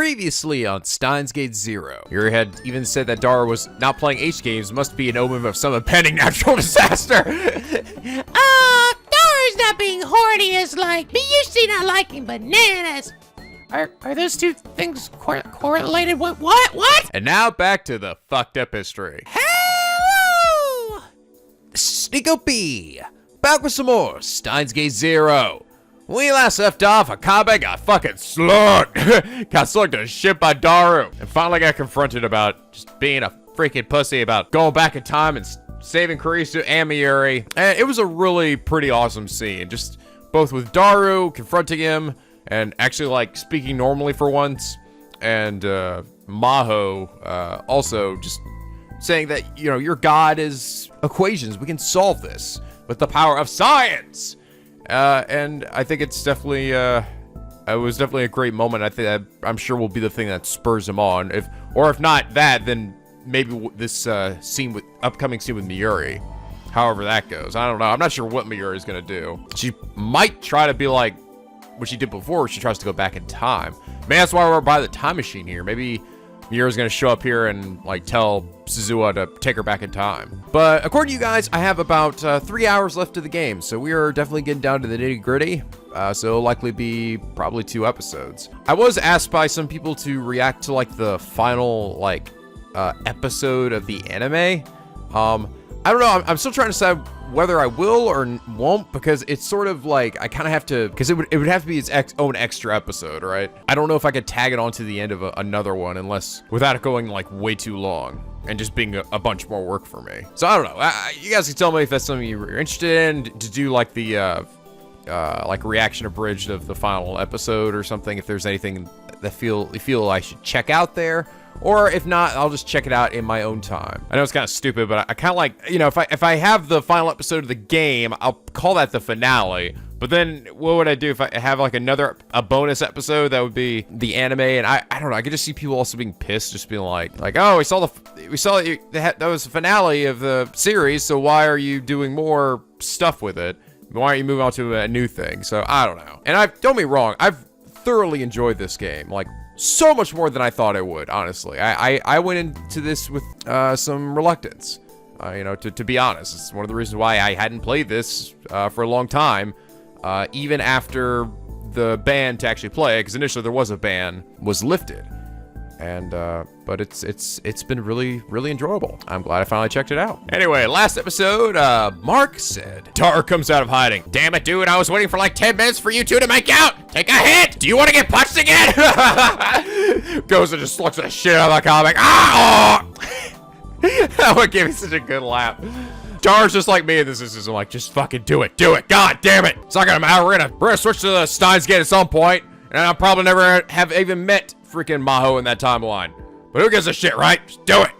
Previously on Steins Gate 0. Yuri had even said that Dara was not playing H games must be an omen of some impending natural disaster. Dara's not being horny as like, me usually not liking bananas. Are those two things correlated? What? And now back to the fucked up history. Hello! NicoB! Back with some more Steins Gate 0. When we last left off, Okabe got fucking slugged. Got slugged to shit by Daru. And finally got confronted about just being a freaking pussy about going back in time and saving Kurisu and Mayuri. And it was a really pretty awesome scene. Just both with Daru confronting him and actually like speaking normally for once. And Maho also just saying that, you know, your god is equations. We can solve this with the power of science. And I think it's definitely, it was definitely a great moment. I think that I'm sure will be the thing that spurs him on. If not that, then maybe this upcoming scene with Mayuri, however that goes. I don't know. I'm not sure what Mayuri is gonna do. She might try to be like what she did before. She tries to go back in time. Maybe that's why we're by the time machine here. Maybe Mayuri's gonna show up here and like tell Suzuha to take her back in time. But according to you guys, I have about 3 hours left of the game, so we are definitely getting down to the nitty gritty. So it'll likely be probably 2 episodes. I was asked by some people to react to like the final like episode of the anime. I don't know. I'm still trying to decide whether I will or won't, because it's sort of like I kind of have to, because it would have to be its own extra episode, right? I don't know if I could tag it on to the end of another one unless without it going like way too long and just being a bunch more work for me. So I don't know. You guys can tell me if that's something you're interested in, to do like the like reaction abridged of the final episode or something. If there's anything that you feel I should check out there. Or if not, I'll just check it out in my own time. I know it's kind of stupid, but I kind of like, you know, if I have the final episode of the game, I'll call that the finale. But then what would I do if I have like a bonus episode that would be the anime? And I don't know. I could just see people also being pissed, just being like, oh, we saw that was the finale of the series. So why are you doing more stuff with it? Why aren't you moving on to a new thing? So I don't know. And don't be wrong, I've thoroughly enjoyed this game. Like, so much more than I thought I would, honestly. I went into this with some reluctance, you know, to be honest. It's one of the reasons why I hadn't played this for a long time, even after the ban to actually play, because initially there was a ban, was lifted. And, but it's been really, really enjoyable. I'm glad I finally checked it out. Anyway, last episode, Mark said, Tar comes out of hiding. Damn it, dude, I was waiting for like 10 minutes for you two to make out. Take a hit. Do you want to get punched again? Goes and just looks at the shit out of the comic. Ah! Oh! That would give me such a good laugh. Tar's just like me in this instance. I'm like, just fucking do it. Do it. God damn it. It's not gonna matter. We're gonna switch to the Steins Gate at some point, and I'll probably never have even met freaking Maho in that timeline. But who gives a shit, right? Just do it.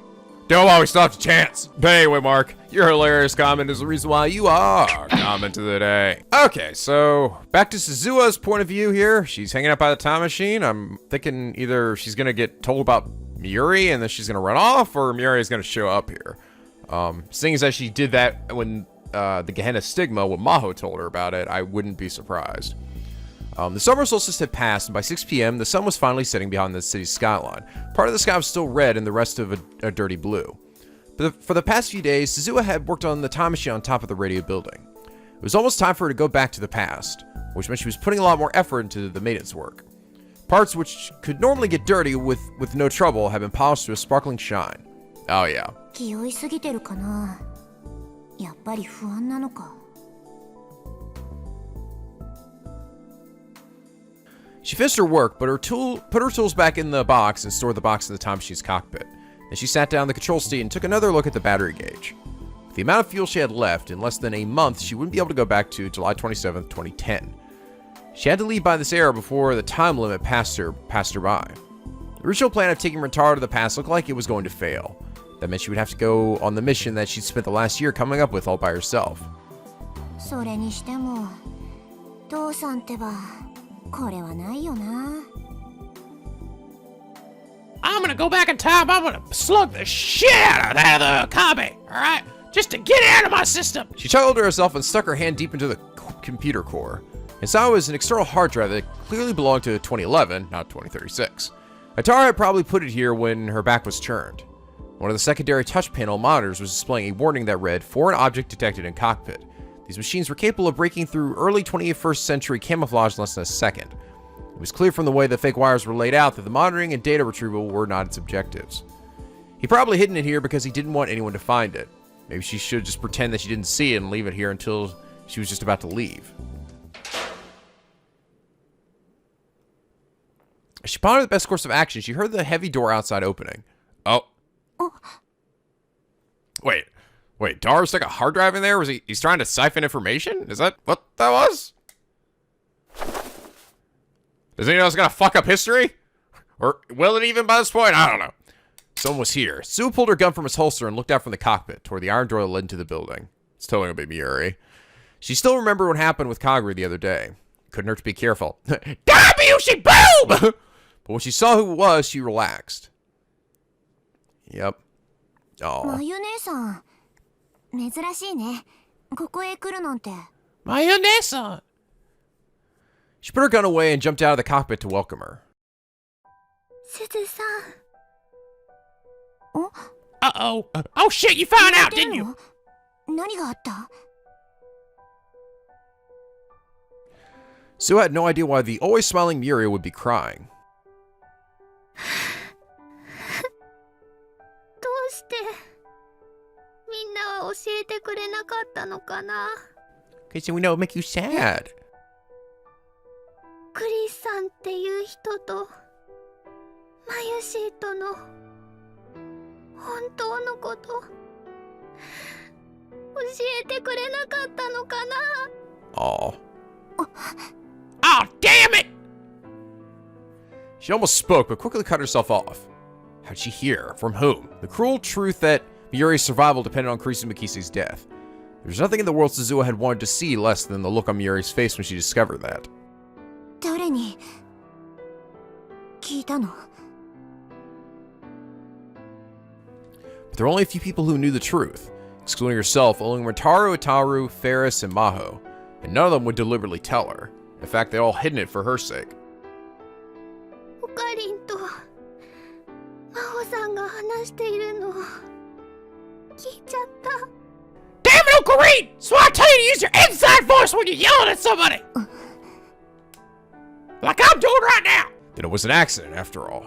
Do it while we still have a chance. But anyway, Mark, your hilarious comment is the reason why you are comment of the day. Okay, so back to Suzuha's point of view here. She's hanging out by the time machine. I'm thinking either she's gonna get told about Mayuri and then she's gonna run off, or Mayuri is gonna show up here. Seeing as that she did that when the Gehenna Stigma, when Maho told her about it, I wouldn't be surprised. The summer solstice had passed, and by 6 p.m., the sun was finally setting behind the city's skyline. Part of the sky was still red, and the rest of a dirty blue. But for the past few days, Suzuha had worked on the time machine on top of the radio building. It was almost time for her to go back to the past, which meant she was putting a lot more effort into the maintenance work. Parts which could normally get dirty with no trouble have been polished to a sparkling shine. Oh yeah. She finished her work, but put her tools back in the box and stored the box in the time machine's cockpit. Then she sat down in the control seat and took another look at the battery gauge. With the amount of fuel she had left, in less than a month, she wouldn't be able to go back to July 27th, 2010. She had to leave by this era before the time limit passed her by. The original plan of taking Rintaro to the past looked like it was going to fail. That meant she would have to go on the mission that she'd spent the last year coming up with all by herself. I'm gonna go back in time. I'm gonna slug the shit out of that Okabe, alright? Just to get it out of my system. She chuckled to herself and stuck her hand deep into the computer core. Inside was an external hard drive that clearly belonged to 2011, not 2036. Atara had probably put it here when her back was turned. One of the secondary touch panel monitors was displaying a warning that read, "Foreign object detected in cockpit." These machines were capable of breaking through early 21st century camouflage in less than a second. It was clear from the way the fake wires were laid out that the monitoring and data retrieval were not its objectives. He probably hidden it here because he didn't want anyone to find it. Maybe she should just pretend that she didn't see it and leave it here until she was just about to leave. As she pondered the best course of action, she heard the heavy door outside opening. Oh. Wait, Daru stuck a hard drive in there? Was he's trying to siphon information? Is that what that was? Does anyone else gonna fuck up history? Or will it even by this point? I don't know. Someone was here. Suzuha pulled her gun from his holster and looked out from the cockpit toward the iron door that led into the building. It's totally gonna be Mayuri. She still remembered what happened with Kagura the other day. Couldn't hurt to be careful. W, she boom! But when she saw who it was, she relaxed. Yep. Oh. Mayuri-san. She put her gun away and jumped out of the cockpit to welcome her. Uh-oh. Oh shit, you found out, didn't you? Suzuha had no idea why the always smiling Mayuri would be crying. Okay, so we know it would make you sad. Aw. Oh, damn it! She almost spoke, but quickly cut herself off. How'd she hear? From whom? The cruel truth that Mayuri's survival depended on Kurisu Mikise's death. There was nothing in the world Suzuha had wanted to see less than the look on Mayuri's face when she discovered that. But there were only a few people who knew the truth. Excluding herself, only Rintaro, Itaru, Ferris, and Maho. And none of them would deliberately tell her. In fact, they all hidden it for her sake. Damn it, Uncle Reed! So I tell you to use your inside voice when you're yelling at somebody! Like I'm doing right now! Then it was an accident, after all.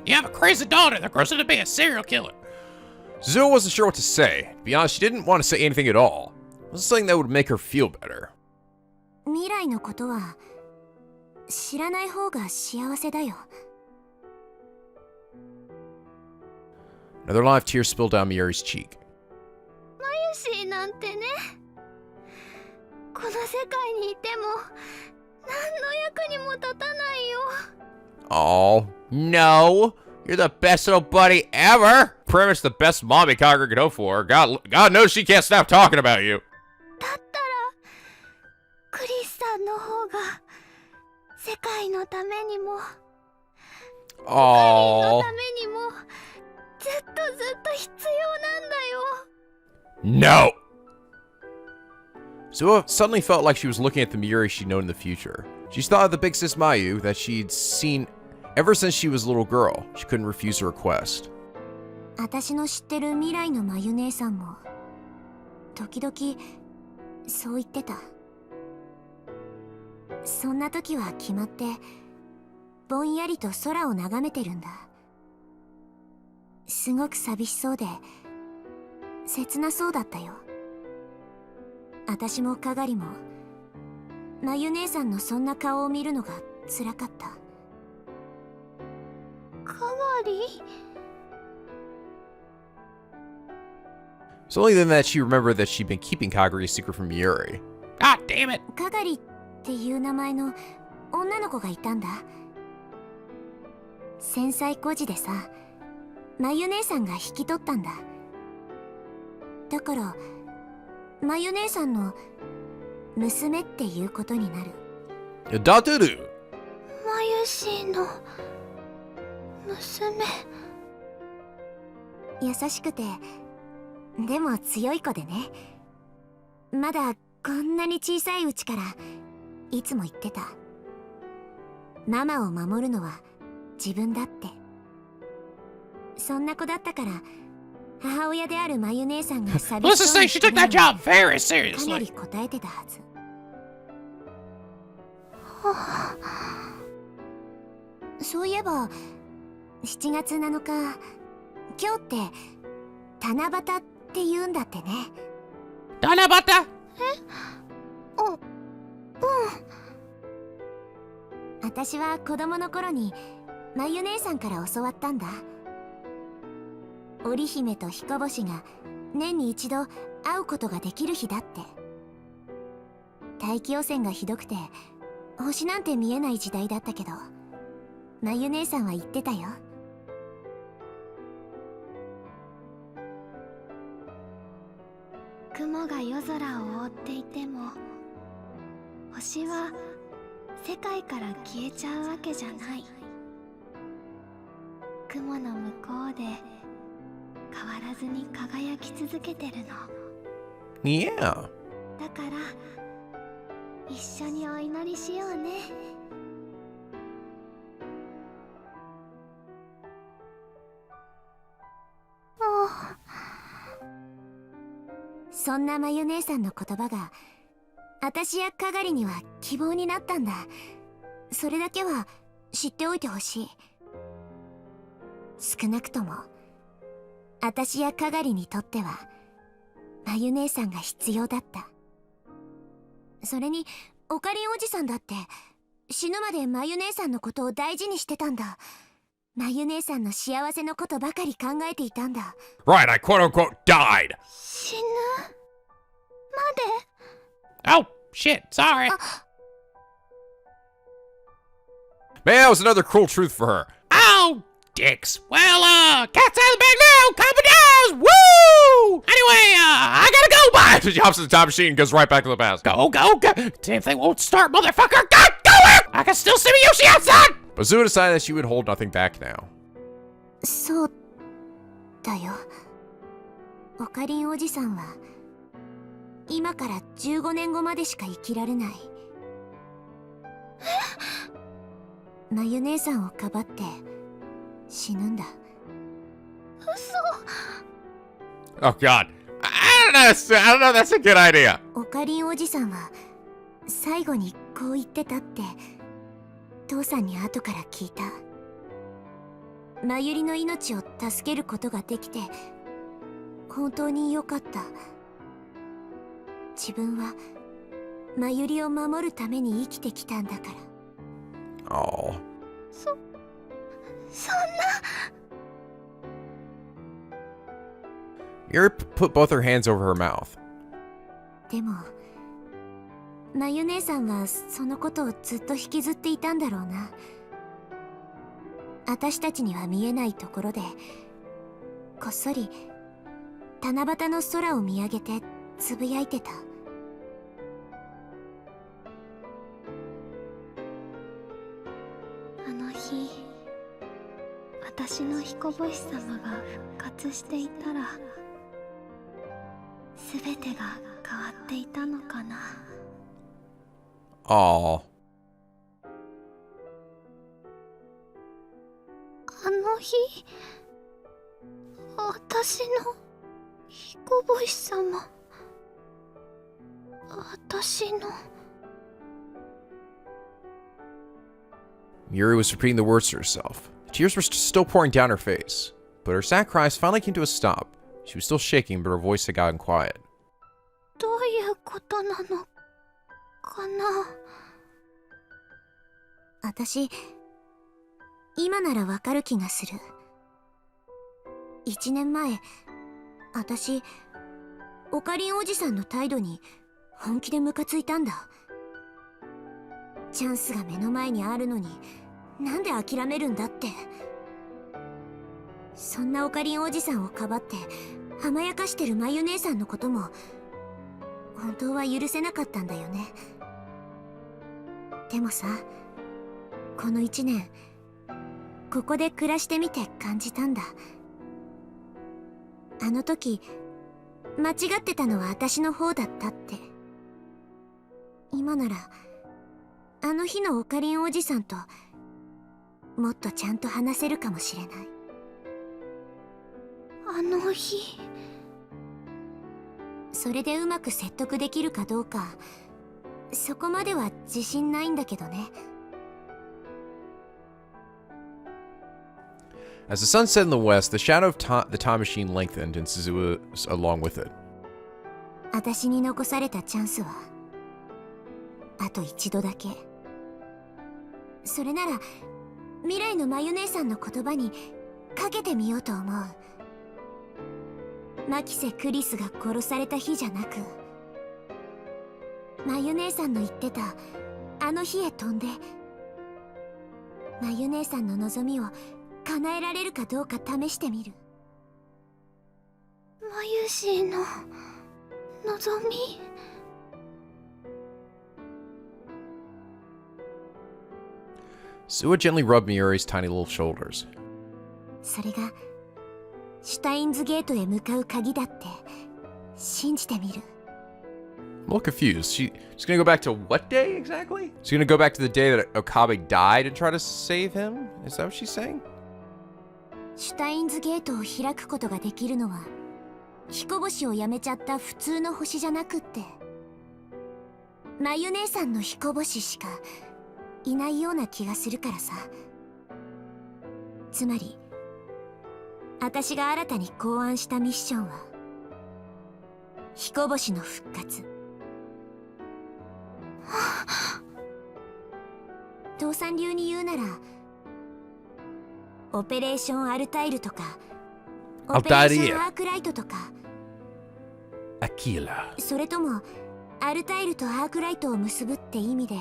You have a crazy daughter that grows up to be a serial killer. Suzuha wasn't sure what to say. To be honest, she didn't want to say anything at all. It was something that would make her feel better. Another line of tears spilled down Mayuri's cheek. Oh no! You're the best little buddy ever! Pretty much the best mommy Kagura could hope for. God knows she can't stop talking about you. Oh. No! Suzuha suddenly felt like she was looking at the Mayuri she'd known in the future. She thought of the big sis Mayu that she'd seen ever since she was a little girl. She couldn't refuse her request. It's only then that she remembered that she'd been keeping Kagura's secret from Mayuri. God damn it! っていう名前の女の子がいたんだ。戦災孤児でさ、まゆ姉さんが引き取ったんだ。だから、まゆ姉さんの娘っていうことになる。Adopted. まゆしの娘。優しくてでも強い子でね。まだこんなに小さいうちからいつも言ってた。ママを守るのは自分だって。そんな子だったから母親であるまゆ姉さんが寂 Let's し just そう say に she took that job very かなり seriously. 答えてたはず。そういえば7月7日、今日って七夕って言うんだってね。Danabata? 私は子供の頃にまゆ姉さんから教わったんだ。織姫と彦星が年に一度会うことができる日だって。大気汚染がひどくて星なんて見えない時代だったけど、まゆ姉さんは言ってたよ。雲が夜空を覆っていても星は世界から消えちゃうわけじゃない。雲の向こうで変わらずに輝き続けてるの。 Yeah. だから一緒にお祈りしようね。そんなまゆ姉さんの言葉が私やかがりには希望になったんだ。それだけは知っておいてほしい。少なくとも私やかがりにとってはまゆ姉さんが必要だった。それにおかりんおじさんだって死ぬまでまゆ姉さんのことを大事にしてたんだ。まゆ姉さんの幸せのことばかり考えていたんだ。 Right, I quote unquote died. 死ぬまで。 Oh, shit, sorry. Man, that was another cruel truth for her. Oh, dicks. Well, cat's out of the bag now. Amadeus. Woo! Anyway, I gotta go. Bye. She hops in the time machine and goes right back to the past. Go. Damn thing won't start, motherfucker. God, go it! I can still see Yoshi outside. But Suzuha decided that she would hold nothing back now. そうだよ。おかりんおじさんは今から15年後までしか生きられない。まゆ姉さんをかばって死ぬんだ。 Oh God. I don't know that's a good idea. おかりんおじさんは最後にこう言ってたって父さんに後から聞いた。まゆりの命を助けることができて本当に良かった。自分はまゆりを守るために生きてきたんだから。 Oh. そんな。 Yuri put both her hands over her mouth. でもまゆ姉さんはそのことをずっと引きずっていたんだろうな。私たちには見えないところでこっそり七夕の空を見上げてつぶやいてた。あの日私の彦星様が復活していたら全てが変わっていたのかな。 Oh. あの日私の彦星様、私の。 Yuri was repeating the words to herself. Tears were still pouring down her face, but her sad cries finally came to a stop. She was still shaking, but her voice had gotten quiet. どういうことなのかな。私今ならわかる気がする。1年前私おかりんおじさんの態度に本気でムカついたんだ。チャンスが目の前にあるのになんで諦めるんだって。そんなおかりんおじさんをかばって甘やかしてるまゆ姉さんのことも本当は許せなかったんだよね。でもさ、この1年ここで暮らしてみて感じたんだ。あの時間違ってたのは私の方だったって。今ならあの日のオカリンおじさんともっとちゃんと話せるかもしれない。あの日。それでうまく説得できるかどうか、そこまでは自信ないんだけどね。As the sun set in the west, the shadow of the time machine lengthened, and Suzuha along with it. 私に残されたチャンスはあと一度だけ。それなら未来のマユ姉さんの言葉にかけてみようと思う。マキセ・クリスが殺された日じゃなく、マユ姉さんの言ってたあの日へ飛んで、マユ姉さんの望みを叶えられるかどうか試してみる。マユシーの望み。Suzuha gently rubbed Mayuri's tiny little shoulders. それがシュタインズゲートへ向かう鍵だって信じてみる。I'm a little confused. She's gonna go back to what day exactly? She's gonna go back to the day that Okabe died and try to save him? Is that what she's saying? シュタインズゲートを開くことができるのは彦星をやめちゃった普通の星じゃなくって、マユ姉さんの彦星しかいないような気がするからさ。つまり私が新たに考案したミッションは彦星の復活。父さん流に言うならオペレーションアルタイルとかオペレーションアークライトとか、Aquila. それともアルタイルとアークライトを結ぶって意味で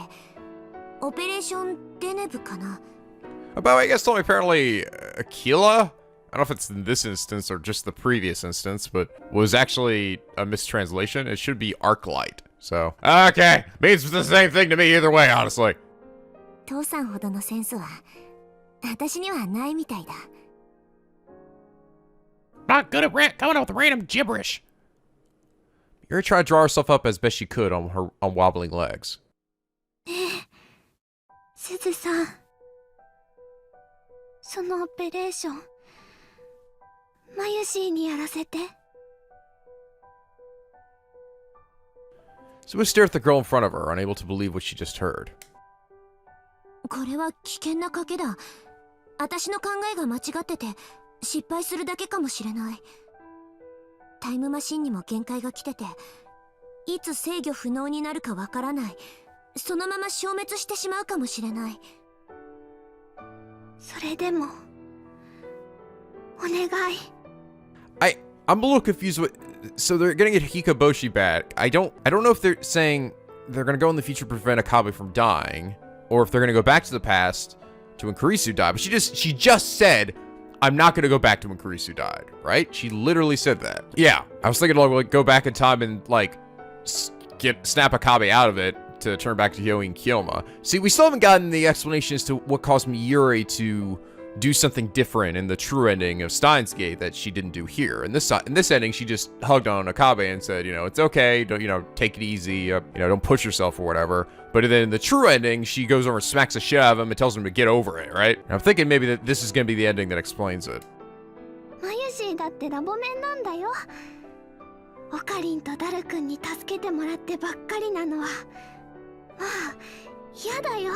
オペレーションデネブかな。About, I guess, told me apparently Aquila? I don't know if it's in this instance or just the previous instance, but was actually a mistranslation. It should be Arclight. So, okay. Means the same thing to me either way, honestly. 父さんほどのセンスは私にはないみたいだ。Not good at coming up with random gibberish. Yuri tried to draw herself up as best she could on her wobbling legs. すずさん、そのオペレーションマユシーにやらせて。Suzuha stared at the girl in front of her, unable to believe what she just heard. これは危険な賭けだ。私の考えが間違ってて失敗するだけかもしれない。タイムマシンにも限界が来てて、いつ制御不能になるかわからない。そのまま消滅してしまうかもしれない。それでもお願い。I'm a little confused with. So they're gonna get Hikoboshi back. I don't know if they're saying they're gonna go in the future to prevent Okabe from dying, or if they're gonna go back to the past to when Kurisu died. But she just said, "I'm not gonna go back to when Kurisu died." Right? She literally said that. Yeah, I was thinking like go back in time and like snap Okabe out of it to turn back to Hyoi and Kyoma. See, we still haven't gotten the explanation as to what caused Mayuri to do something different in the true ending of Steins Gate that she didn't do here. In this ending, she just hugged on Okabe and said, it's okay, don't, take it easy, don't push yourself or whatever. But then in the true ending, she goes over and smacks the shit out of him and tells him to get over it, right? And I'm thinking maybe that this is going to be the ending that explains it. マユシーだってラボメンなんだよ。オカリンとダル君に助けてもらってばっかりなのはもう嫌だよ。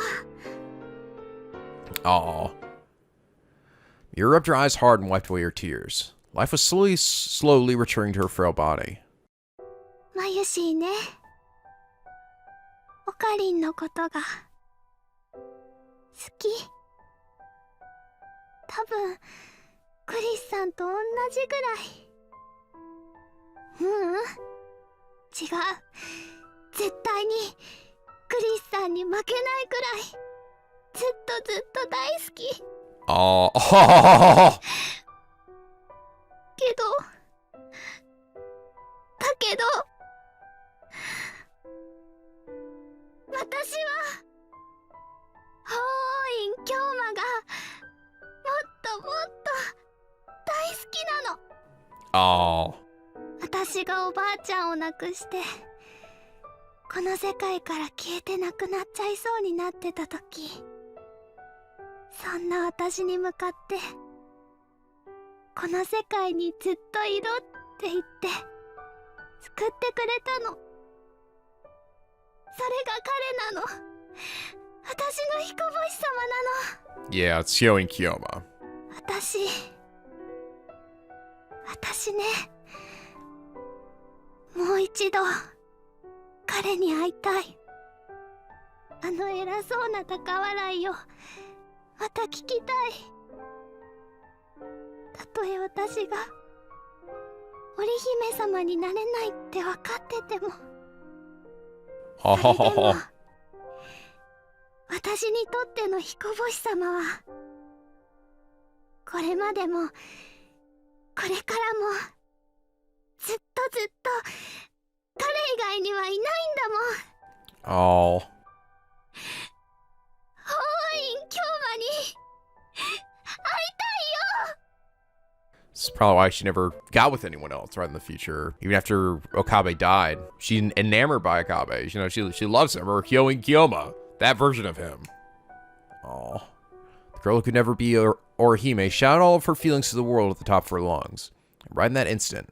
Aww. Mira rubbed her eyes hard and wiped away her tears. Life was slowly returning to her frail body. マユシーね。オカリンのことが好き。多分クリスさんと同じぐらい。違う。絶対にクリスさんに負けないくらいずっと大好き。けど私は法院京馬がもっともっと大好きなの。Oh. 私がおばあちゃんを亡くしてこの世界から消えてなくなっちゃいそうになってた時、そんな私に向かってこの世界にずっといろって言って救ってくれたの。それが彼なの。私の彦星様なの。 Yeah, it's Hyo and Kyoma. 私ね、もう一度彼に会いたい。あの偉そうな高笑いをまた聞きたい。たとえ私が織姫様になれないって分かってても、それでも私にとっての彦星様はこれまでもこれからもずっとずっと彼以外にはいないんだもん。Oh. 法院京馬に会いたいよ。 This is probably why she never got with anyone else, right, in the future. Even after Okabe died. She's enamored by Okabe. You know, she loves him, or Hyo and Kyoma. That version of him. Oh. The girl who could never be Orihime shouted all of her feelings to the world at the top of her lungs. And right in that instant,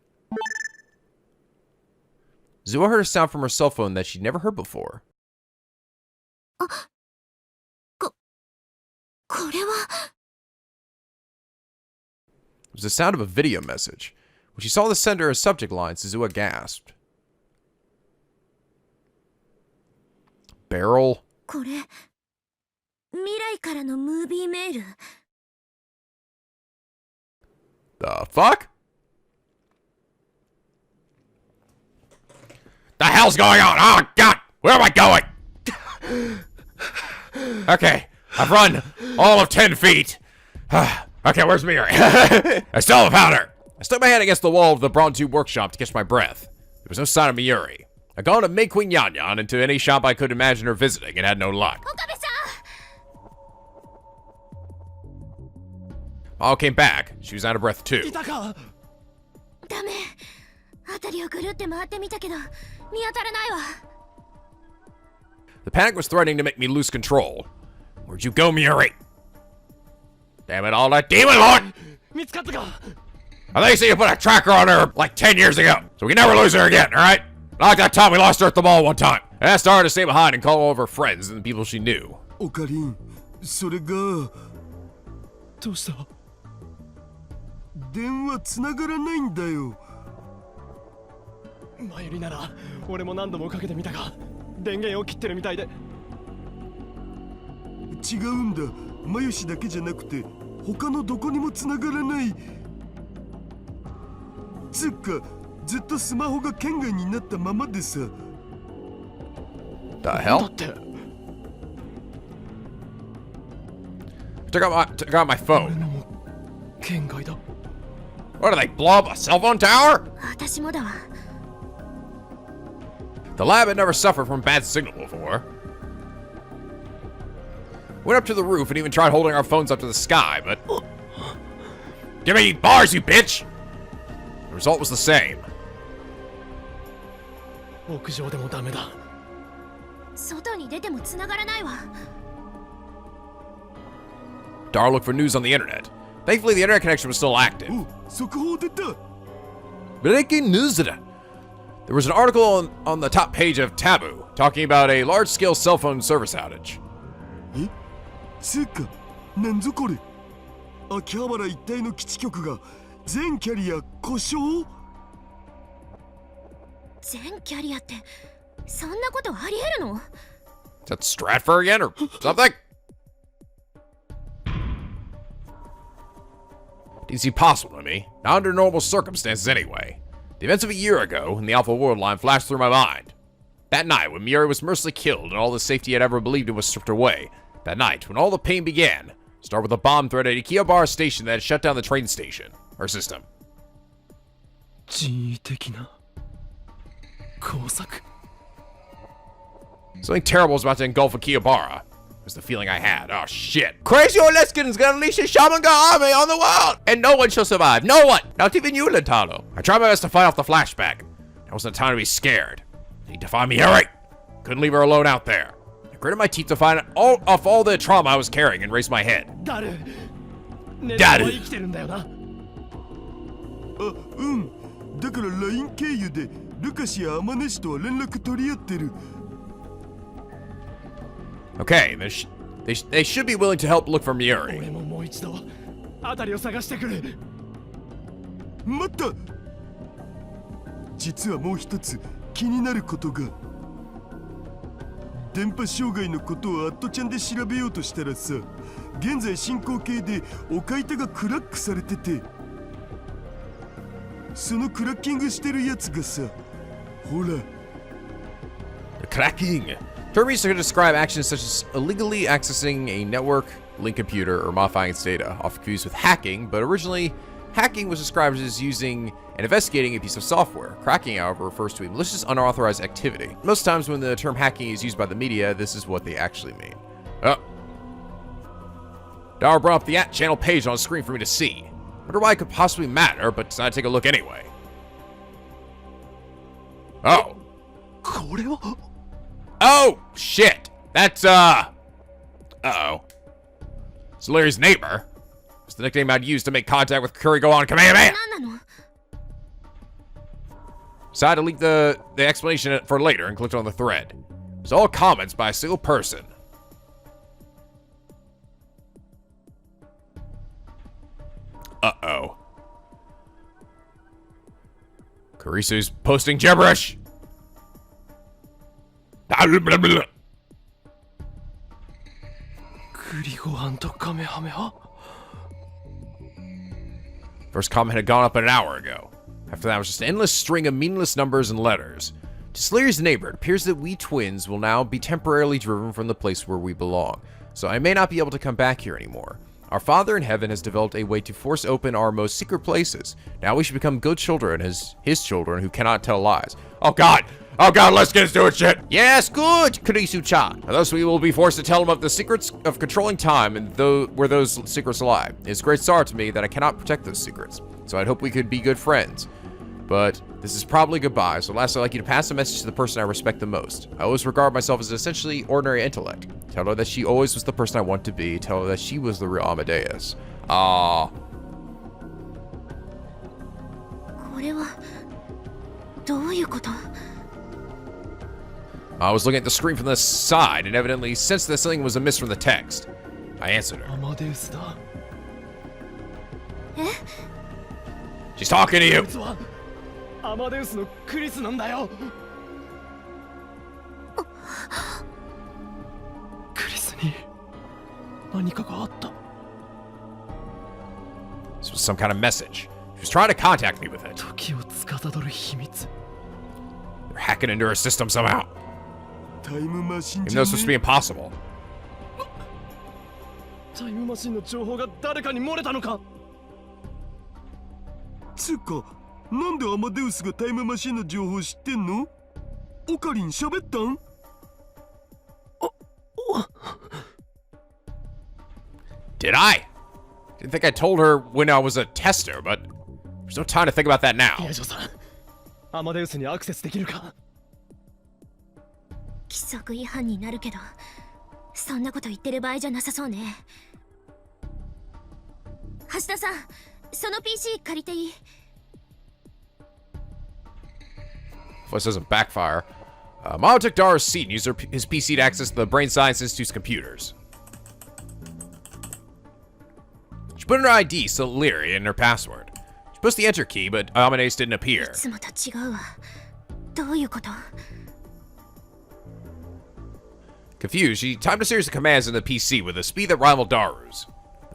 Suzuha heard a sound from her cell phone that she'd never heard before. これは It was the sound of a video message. When she saw the sender and subject line, Suzuha gasped. Barrel? これ未来からのムービーメール。 The fuck? The hell's going on? Oh god! Where am I going? Okay, I've run all of 10 feet. Okay, where's Mayuri? I still haven't found her. I stuck my hand against the wall of the Braun Tube workshop to catch my breath. There was no sign of Mayuri. I'd gone to Mei Queen Yanyan into any shop I could imagine her visiting and had no luck. Maho came back. She was out of breath too. ダメ。辺りをぐるって回ってみたけど見当たらないわ。 The panic was threatening to make me lose control. Where'd you go, Mayuri? Damn it all, that demon lord! I think you put a tracker on her like 10 years ago, so we can never lose her again, alright? Not like that time we lost her at the mall one time. I asked her to stay behind and call all of her friends and the people she knew. オカリン、それがどうした？電話つながらないんだよ。マユリなら俺も何度もかけてみたが電源を切ってるみたいで。違うんだ。マユシだけじゃなくて他のどこにもつながらない。つうかずっとスマホが圏外になったままでさ。The hell? だって Took out my 俺 phone. のも圏外だ。 What, did they blow up a cell phone tower? 私もだわ。 The lab had never suffered from bad signal before. Went up to the roof and even tried holding our phones up to the sky, but... Give me bars, you bitch! The result was the same. 屋上でもダメだ。外に出ても繋がらないわ。 Dara looked for news on the internet. Thankfully, the internet connection was still active. お、速報出た。 Breaking news! There was an article on the top page of Taboo talking about a large-scale cell phone service outage. え、つうか、なんぞこれ。秋葉原一帯の基地局が全キャリア故障？全キャリアってそんなことありえるの？ Is that Stratford again or something? Didn't seem possible to me. Not under normal circumstances anyway. The events of a year ago in the Alpha World line flashed through my mind. That night when Mayuri was mercilessly killed and all the safety I'd ever believed in was stripped away. That night when all the pain began. Start with a bomb threat at Ikebara station that had shut down the train station. Or system. 人為的な工作。Something terrible is about to engulf Akihabara. Was the feeling I had. Oh shit. Crazy old Leskin's gonna unleash his shaman army on the world! And no one shall survive. No one! Not even you, Rintaro. I tried my best to fight off the flashback. There wasn't time to be scared. I need to find Mayuri. Couldn't leave her alone out there. I gritted my teeth to find all the trauma I was carrying and raised my head. Daru. だから LINE 経由でルカシやアマネ氏とは連絡取り合ってる。 Okay, they should be willing to help look for Mayuri. 俺ももう一度辺りを探してくる。待った。実はもう一つ気になることが。電波障害のことをアットちゃんで調べようとしたらさ、現在進行形でお買い手がクラックされてて、そのクラッキングしてるやつがさ、ほら。Cracking. Term used to describe actions such as illegally accessing a network, link computer, or modifying its data, often confused with hacking, but originally, hacking was described as using and investigating a piece of software. Cracking, however, refers to a malicious, unauthorized activity. Most times when the term hacking is used by the media, this is what they actually mean. Oh. Dara brought up the channel page on the screen for me to see. Wonder why it could possibly matter, but decided to take a look anyway. Oh. Oh, shit. That's, uh-oh. It's Larry's neighbor. It's the nickname I'd use to make contact with Kurigo on Kamehameha. Decided to leave the explanation for later and clicked on the thread. It's all comments by a single person. Uh-oh. Karisu's posting gibberish. First comment had gone up an hour ago. After that was just an endless string of meaningless numbers and letters. To Sleary's neighbor, it appears that we twins will now be temporarily driven from the place where we belong, so I may not be able to come back here anymore. Our Father in Heaven has developed a way to force open our most secret places. Now we should become good children as his children who cannot tell lies. Oh God! Oh God, let's get into it, shit! Yes, good, Kurisu-chan. Thus we will be forced to tell him of the secrets of controlling time and where those secrets lie. It's a great sorrow to me that I cannot protect those secrets, so I'd hope we could be good friends. But this is probably goodbye, so last I'd like you to pass a message to the person I respect the most. I always regard myself as essentially ordinary intellect. Tell her that she always was the person I want to be. Tell her that she was the real Amadeus. Ah. I was looking at the screen from the side and evidently sensed that something was amiss from the text. I answered her. Amadeus. She's talking to you. Amadeus no Chris なんだよ。クリスに何かがあった。 This was some kind of message. She was trying to contact me with it. 時を司る秘密。 They're hacking into her system somehow. タイムマシン Even though it's supposed to be impossible. タイムマシンの情報が誰かに漏れたのか。つうか、なんでアマデウスがタイムマシンの情報知ってんの？オカリン喋ったん？ Did I? Didn't think I told her when I was a tester, but there's no time to think about that now. ヒヤジョさん、アマデウスにアクセスできるか？規則違反になるけど、そんなこと言ってる場合じゃなさそうね。橋田さん、その PC 借りていい？ If this doesn't backfire, Maho took Dara's seat and used his PC to access the Brain Science Institute's computers. She put in her ID, Leary, and her password. She pushed the enter key, but Amadeus didn't appear. いつもと違うわ。どういうこと？ Confused, she timed a series of commands in the PC with a speed that rivaled Daru's.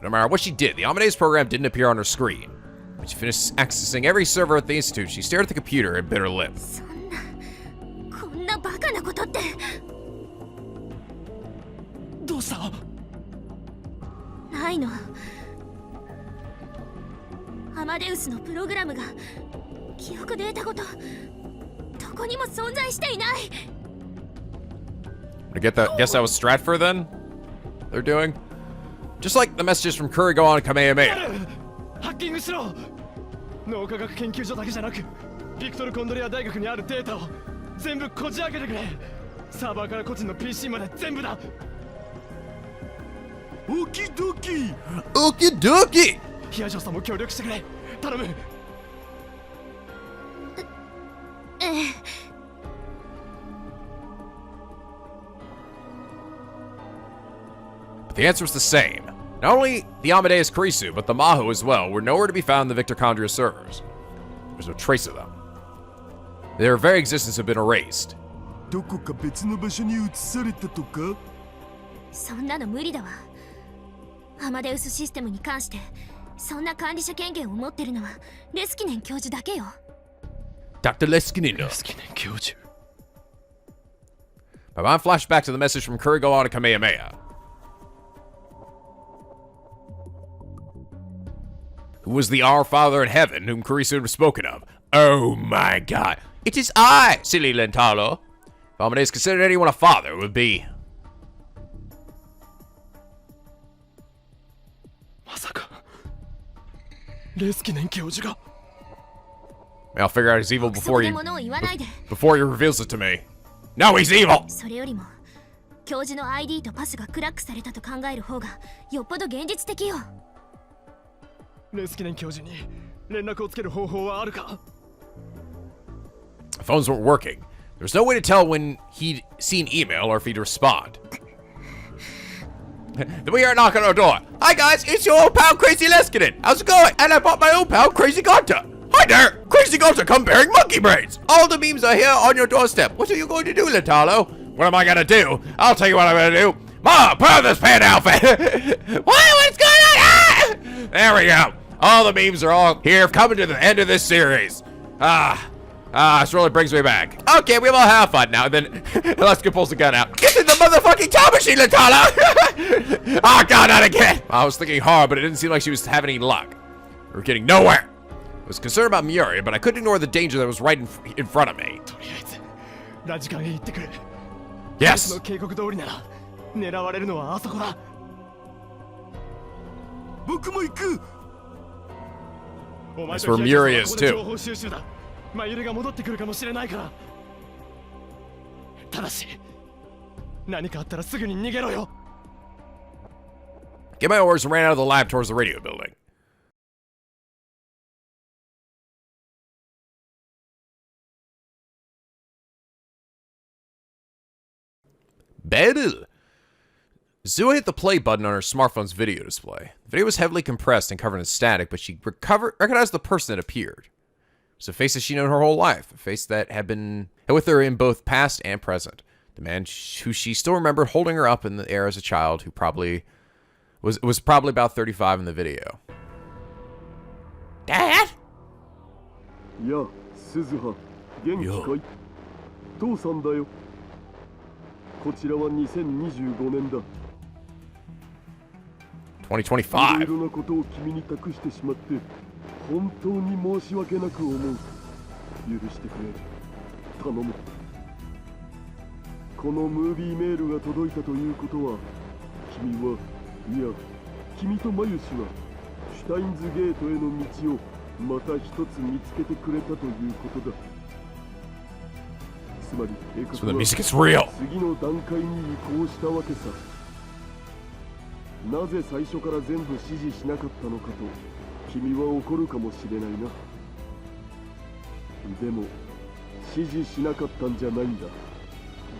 No matter what she did, the Amadeus program didn't appear on her screen. When she finished accessing every server at the Institute, she stared at the computer and bit her lip. こんなバカなことって。どうした？ないの。アマデウスのプログラムが記憶データごとどこにも存在していない。Guess that was Stratford then? They're doing? Just like the messages from Kurigo and Kamehameha. ハッキングしろ。脳科学研究所だけじゃなく、ビクトル・コンドリア大学にあるデータを全部こじ開けてくれ。サーバーから個人の PC まで全部だ。オキドキ。オキドキ。ヒヤジョさんも協力してくれ。頼む。The answer was the same. Not only the Amadeus Kurisu, but the Maho as well were nowhere to be found in the Victor Condria servers. There's no trace of them. Their very existence had been erased. どこか別の場所に移されたとか？そんなの無理だわ。アマデウスシステムに関してそんな管理者権限を持ってるのはレスキネン教授だけよ。Dr. Leskinen. Leskinen 教授。My mind flashed back to the message from Kurigo and Kamehameha. Who was the Our Father in Heaven whom Kurisu had spoken of? Oh my god. It is I, silly Rintaro. If Amadeus considered anyone a father, it would be... まさかレスキネン教授が。 I'll figure out he's evil before he reveals it to me. No, he's evil! それよりも教授の ID とパスがクラックされたと考える方がよっぽど現実的よ。レスキネン教授に連絡をつける方法はあるか？ Phones weren't working. There was no way to tell when he'd seen email or if he'd respond. Then we hear a knock on our door. Hi guys, it's your old pal Crazy Leskinen. How's it going? And I bought my old pal Crazy Gonta. Hi there, Crazy Gonta come bearing monkey brains. All the memes are here on your doorstep. What are you going to do, Rintaro? What am I gonna do? I'll tell you what I'm gonna do. Mom, put on this pant outfit. What's going on? Ah! There we go. All the memes are all here, coming to the end of this series. This really brings me back. Okay, we have all have fun now. And then Leskinen pulls the gun out. Get in the motherfucking time machine, Rintaro! Oh god, not again. I was thinking hard, but it didn't seem like she was having any luck. We were getting nowhere. I was concerned about Mayuri, but I couldn't ignore the danger that was right in front of me. とりあえずラジカンへ行ってくれ。 Yes. の警告通りなら狙われるのはあそこだ。僕も行く。お前 That's と where ヒヤ Mayuri ジ is ョさんはここで情 too. 報収集だ。マユリが戻ってくるかもしれないから。ただし何かあったらすぐに逃げろよ。 Get my orders and ran out of the lab towards the radio building. Better. Suzuha hit the play button on her smartphone's video display. The video was heavily compressed and covered in static, but she recognized the person that appeared. It was a face that she'd known her whole life, a face that had been with her in both past and present. The man who she still remembered holding her up in the air as a child, who probably was probably about 35 in the video. Dad? いや、鈴葉、元気かい？父さんだよ。こちらは2025年だ。2025. いろいろなことを君に託してしまって本当に申し訳なく思う。許してくれ。頼む。このムービーメールが届いたということは、君はいや、君とマユシはシュタインズゲートへの道をまた一つ見つけてくれたということだ。つまり計画 So the は music is real. 次の段階に移行したわけさ。なぜ最初から全部指示しなかったのかと君は怒るかもしれないな。でも指示しなかったんじゃないんだ。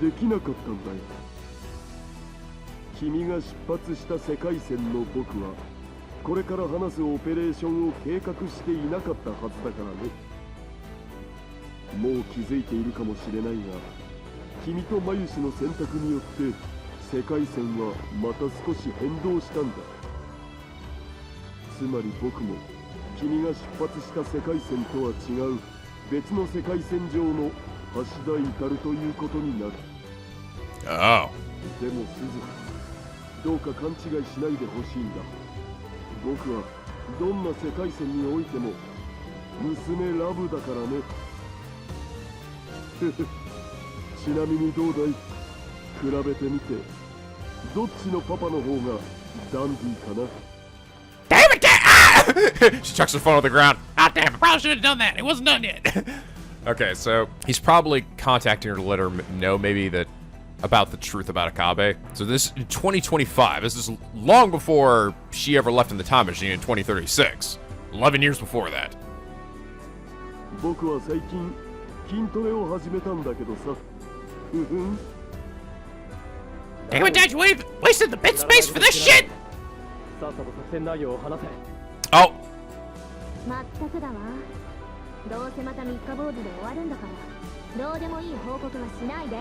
できなかったんだよ。君が出発した世界線の僕はこれから話すオペレーションを計画していなかったはずだからね。もう気づいているかもしれないが、君とマユシの選択によって世界線はまた少し変動したんだ。つまり僕も君が出発した世界線とは違う別の世界線上の橋田至るということになる。Oh. でも鈴、どうか勘違いしないでほしいんだ。僕はどんな世界線においても娘ラブだからね。ちなみにどうだい？比べてみてどっちのパパの方がダンディーかな。 Damn it! Ah! She chucks her phone on the ground. Ah, damn, I probably should have done that. It wasn't done yet. Okay, so he's probably contacting her to let her know maybe that about the truth about Okabe. So this in 2025. This is long before she ever left in the time machine in 2036. 11 years before that. 僕は最近筋トレを始めたんだけどさ。ふふん。 Damn it, Dad, you wasted the bit space for this shit! さっさと作戦内容を話せ。 Oh, まったくだわ。どうせまた三日坊主で終わるんだから、どうでもいい報告はしないで。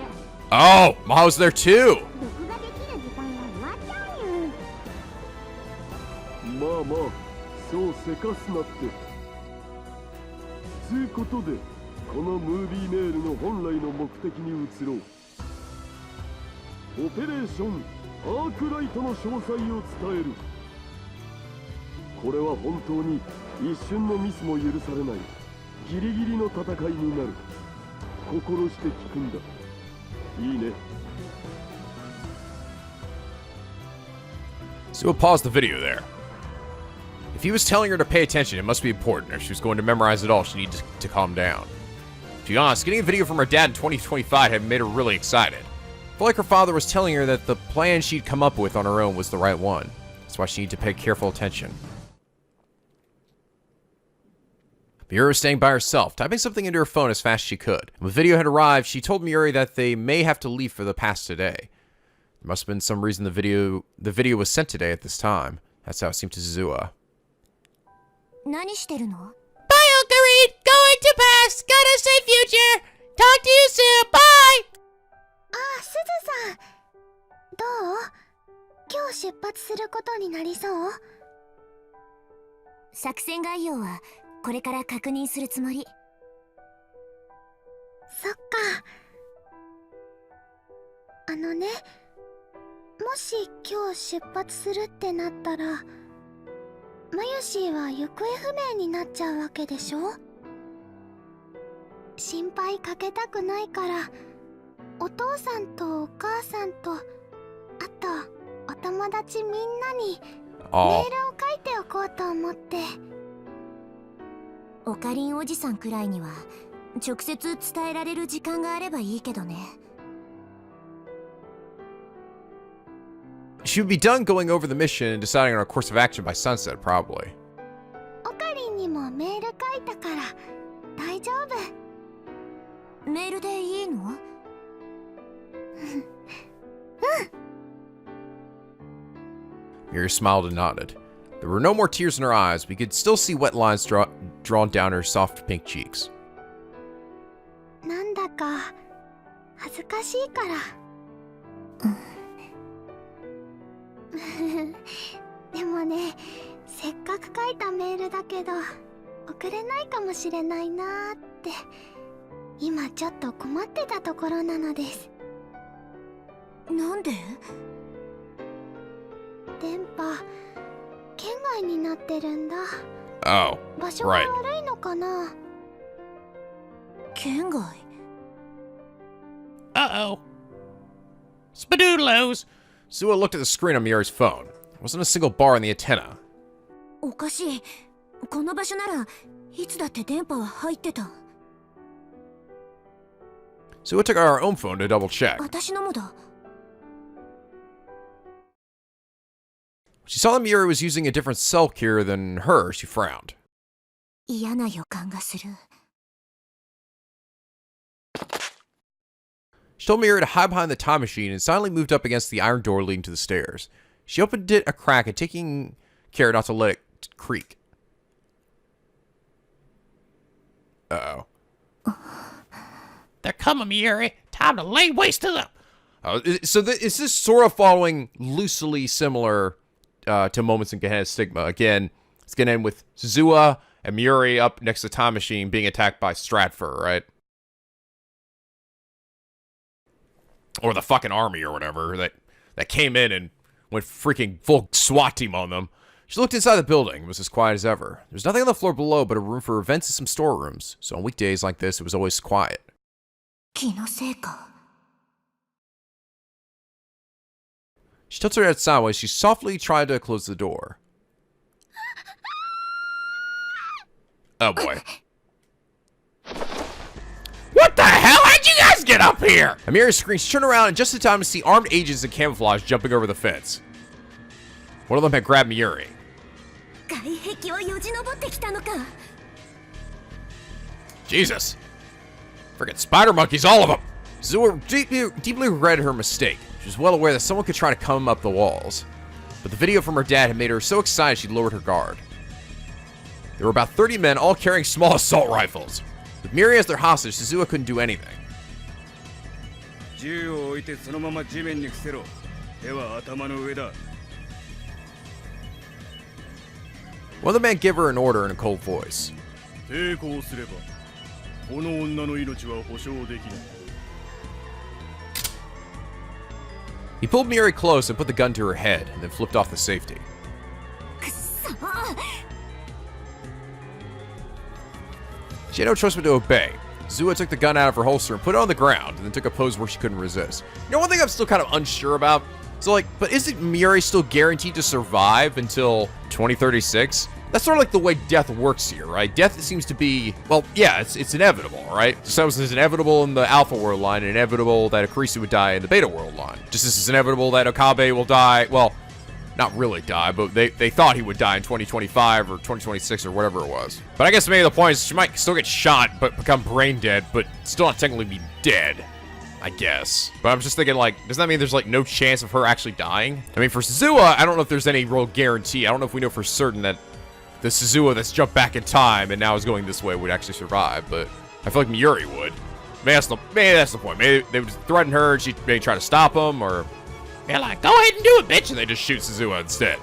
oh, Maho's there too. 録画できる時間は終わっちゃうよ。まあまあ、そうせかすなって。つうことで、このムービーメールの本来の目的に移ろう。オペレーションアークライトの詳細を伝える。これは本当に一瞬のミスも許されないギリギリの戦いになる。心して聞くんだ。いいね。 So we'll pause the video there. If he was telling her to pay attention, it must be important. If she was going to memorize it all, she needed to calm down. To be honest, getting a video from her dad in 2025 had made her really excited. I felt like her father was telling her that the plan she'd come up with on her own was the right one. That's why she needed to pay careful attention. Mayuri was staying by herself, typing something into her phone as fast as she could. When the video had arrived, she told Mayuri that they may have to leave for the past today. There must have been some reason the video was sent today at this time. That's how it seemed to Suzuha. 何してるの？ Bye, Okabe! Going to past! Gotta say future! Talk to you soon! Bye! ああ、すずさん。どう？今日出発することになりそう？作戦概要はこれから確認するつもり。そっか。あのね、もし今日出発するってなったら、マユシーは行方不明になっちゃうわけでしょ？心配かけたくないから、お父さんとお母さんと、あとお友達みんなにメールを書いておこうと思って。オカリンおじさんくらいには直接伝えられる時間があればいいけどね。She would be done going over the mission and deciding on a course of action by sunset, probably. オカリンにもメール書いたから大丈夫。メールでいいの？Mayuri smiled and nodded. There were no more tears in her eyes, but you could still see wet lines drawn down her soft pink cheeks. なんだか恥ずかしいから。でもね、せっかく書いたメールだけど送れないかもしれないなーって今ちょっと困ってたところなのです。なんで？電波圏外になってるんだ。Oh, 場所が right. 悪いのかな？県外？ Uh-oh. Spadoodlos! Suzuha looked at the screen on Mayuri's phone. There wasn't a single bar on the antenna. おかしい。この場所ならいつだって電波は入ってた。Suzuha took out her own phone to double check. 私のもだ。She saw that Mayuri was using a different cell carrier than her. She frowned. 嫌な予感がする。She told Mayuri to hide behind the time machine and silently moved up against the iron door leading to the stairs. She opened it a crack and taking care not to let it creak. Uh-oh. They're coming, Mayuri. Time to lay waste to them. So is this sort of following loosely similar to moments in Gehenna's Stigma? Again, it's going to end with Suzuha and Mayuri up next to the time machine being attacked by Stratfor, right? Or the fucking army or whatever that came in and went freaking full SWAT team on them. She looked inside the building. It was as quiet as ever. There was nothing on the floor below but a room for vents and some storerooms. So on weekdays like this, it was always quiet. 気のせいか。She tilts her head sideways. She softly tried to close the door. Oh boy. What the hell? How'd you guys get up here? Amiri screams, turn around, and just in time to see armed agents in camouflage jumping over the fence. One of them had grabbed Mayuri. Jesus. Friggin' spider monkeys, all of them. Suzuha deeply regretted her mistake. She was well aware that someone could try to come up the walls. But the video from her dad had made her so excited she lowered her guard. There were about 30 men, all carrying small assault rifles. With Mayuri as their hostage, Suzuha couldn't do anything. One of the men gave her an order in a cold voice. He pulled Mayuri close and put the gun to her head, and then flipped off the safety. She had no choice but to obey. Suzuha took the gun out of her holster and put it on the ground, and then took a pose where she couldn't resist. You know, one thing I'm still kind of unsure about? So, like, but isn't Mayuri still guaranteed to survive until 2036? That's sort of like the way death works here, right? Death seems to be, well, yeah, it's inevitable, right? Just as it's inevitable in the Alpha World line, and inevitable that Akarisu would die in the Beta World line. Just as it's inevitable that Okabe will die, well, not really die, but they thought he would die in 2025 or 2026 or whatever it was. But I guess maybe the point is she might still get shot but become brain dead, but still not technically be dead, I guess. But I'm just thinking, like, does that mean there's, like, no chance of her actually dying? I mean, for Suzuha, I don't know if there's any real guarantee. I don't know if we know for certain that the Suzuha that's jumped back in time and now is going this way would actually survive, but I feel like Mayuri would. Maybe that's the point. Maybe they would threaten her and she'd maybe try to stop them, or they're like, go ahead and do it, bitch, and they just shoot Suzuha instead.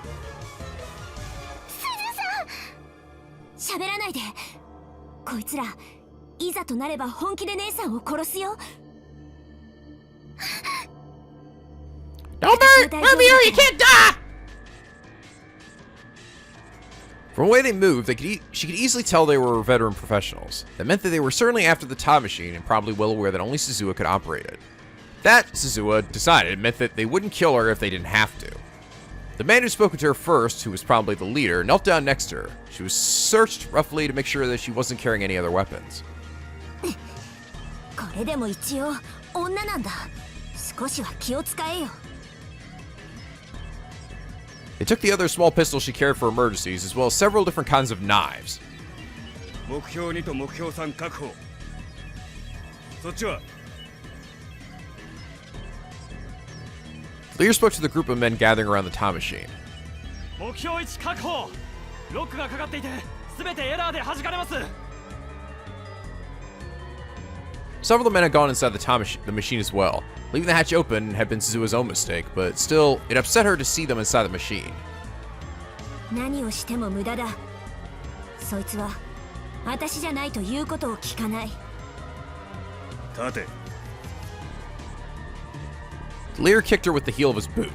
Don't Mayuri, you can't die! From the way they moved, she could easily tell they were veteran professionals. That meant that they were certainly after the time machine and probably well aware that only Suzuha could operate it. That, Suzuha decided, meant that they wouldn't kill her if they didn't have to. The man who spoke to her first, who was probably the leader, knelt down next to her. She was searched roughly to make sure that she wasn't carrying any other weapons. They took the other small pistol she carried for emergencies, as well as several different kinds of knives. The leader spoke to the group of men gathering around the time machine. Several of the men had gone inside the machine as well. Leaving the hatch open had been Suzuha's own mistake, but still, it upset her to see them inside the machine. The leader kicked her with the heel of his boot.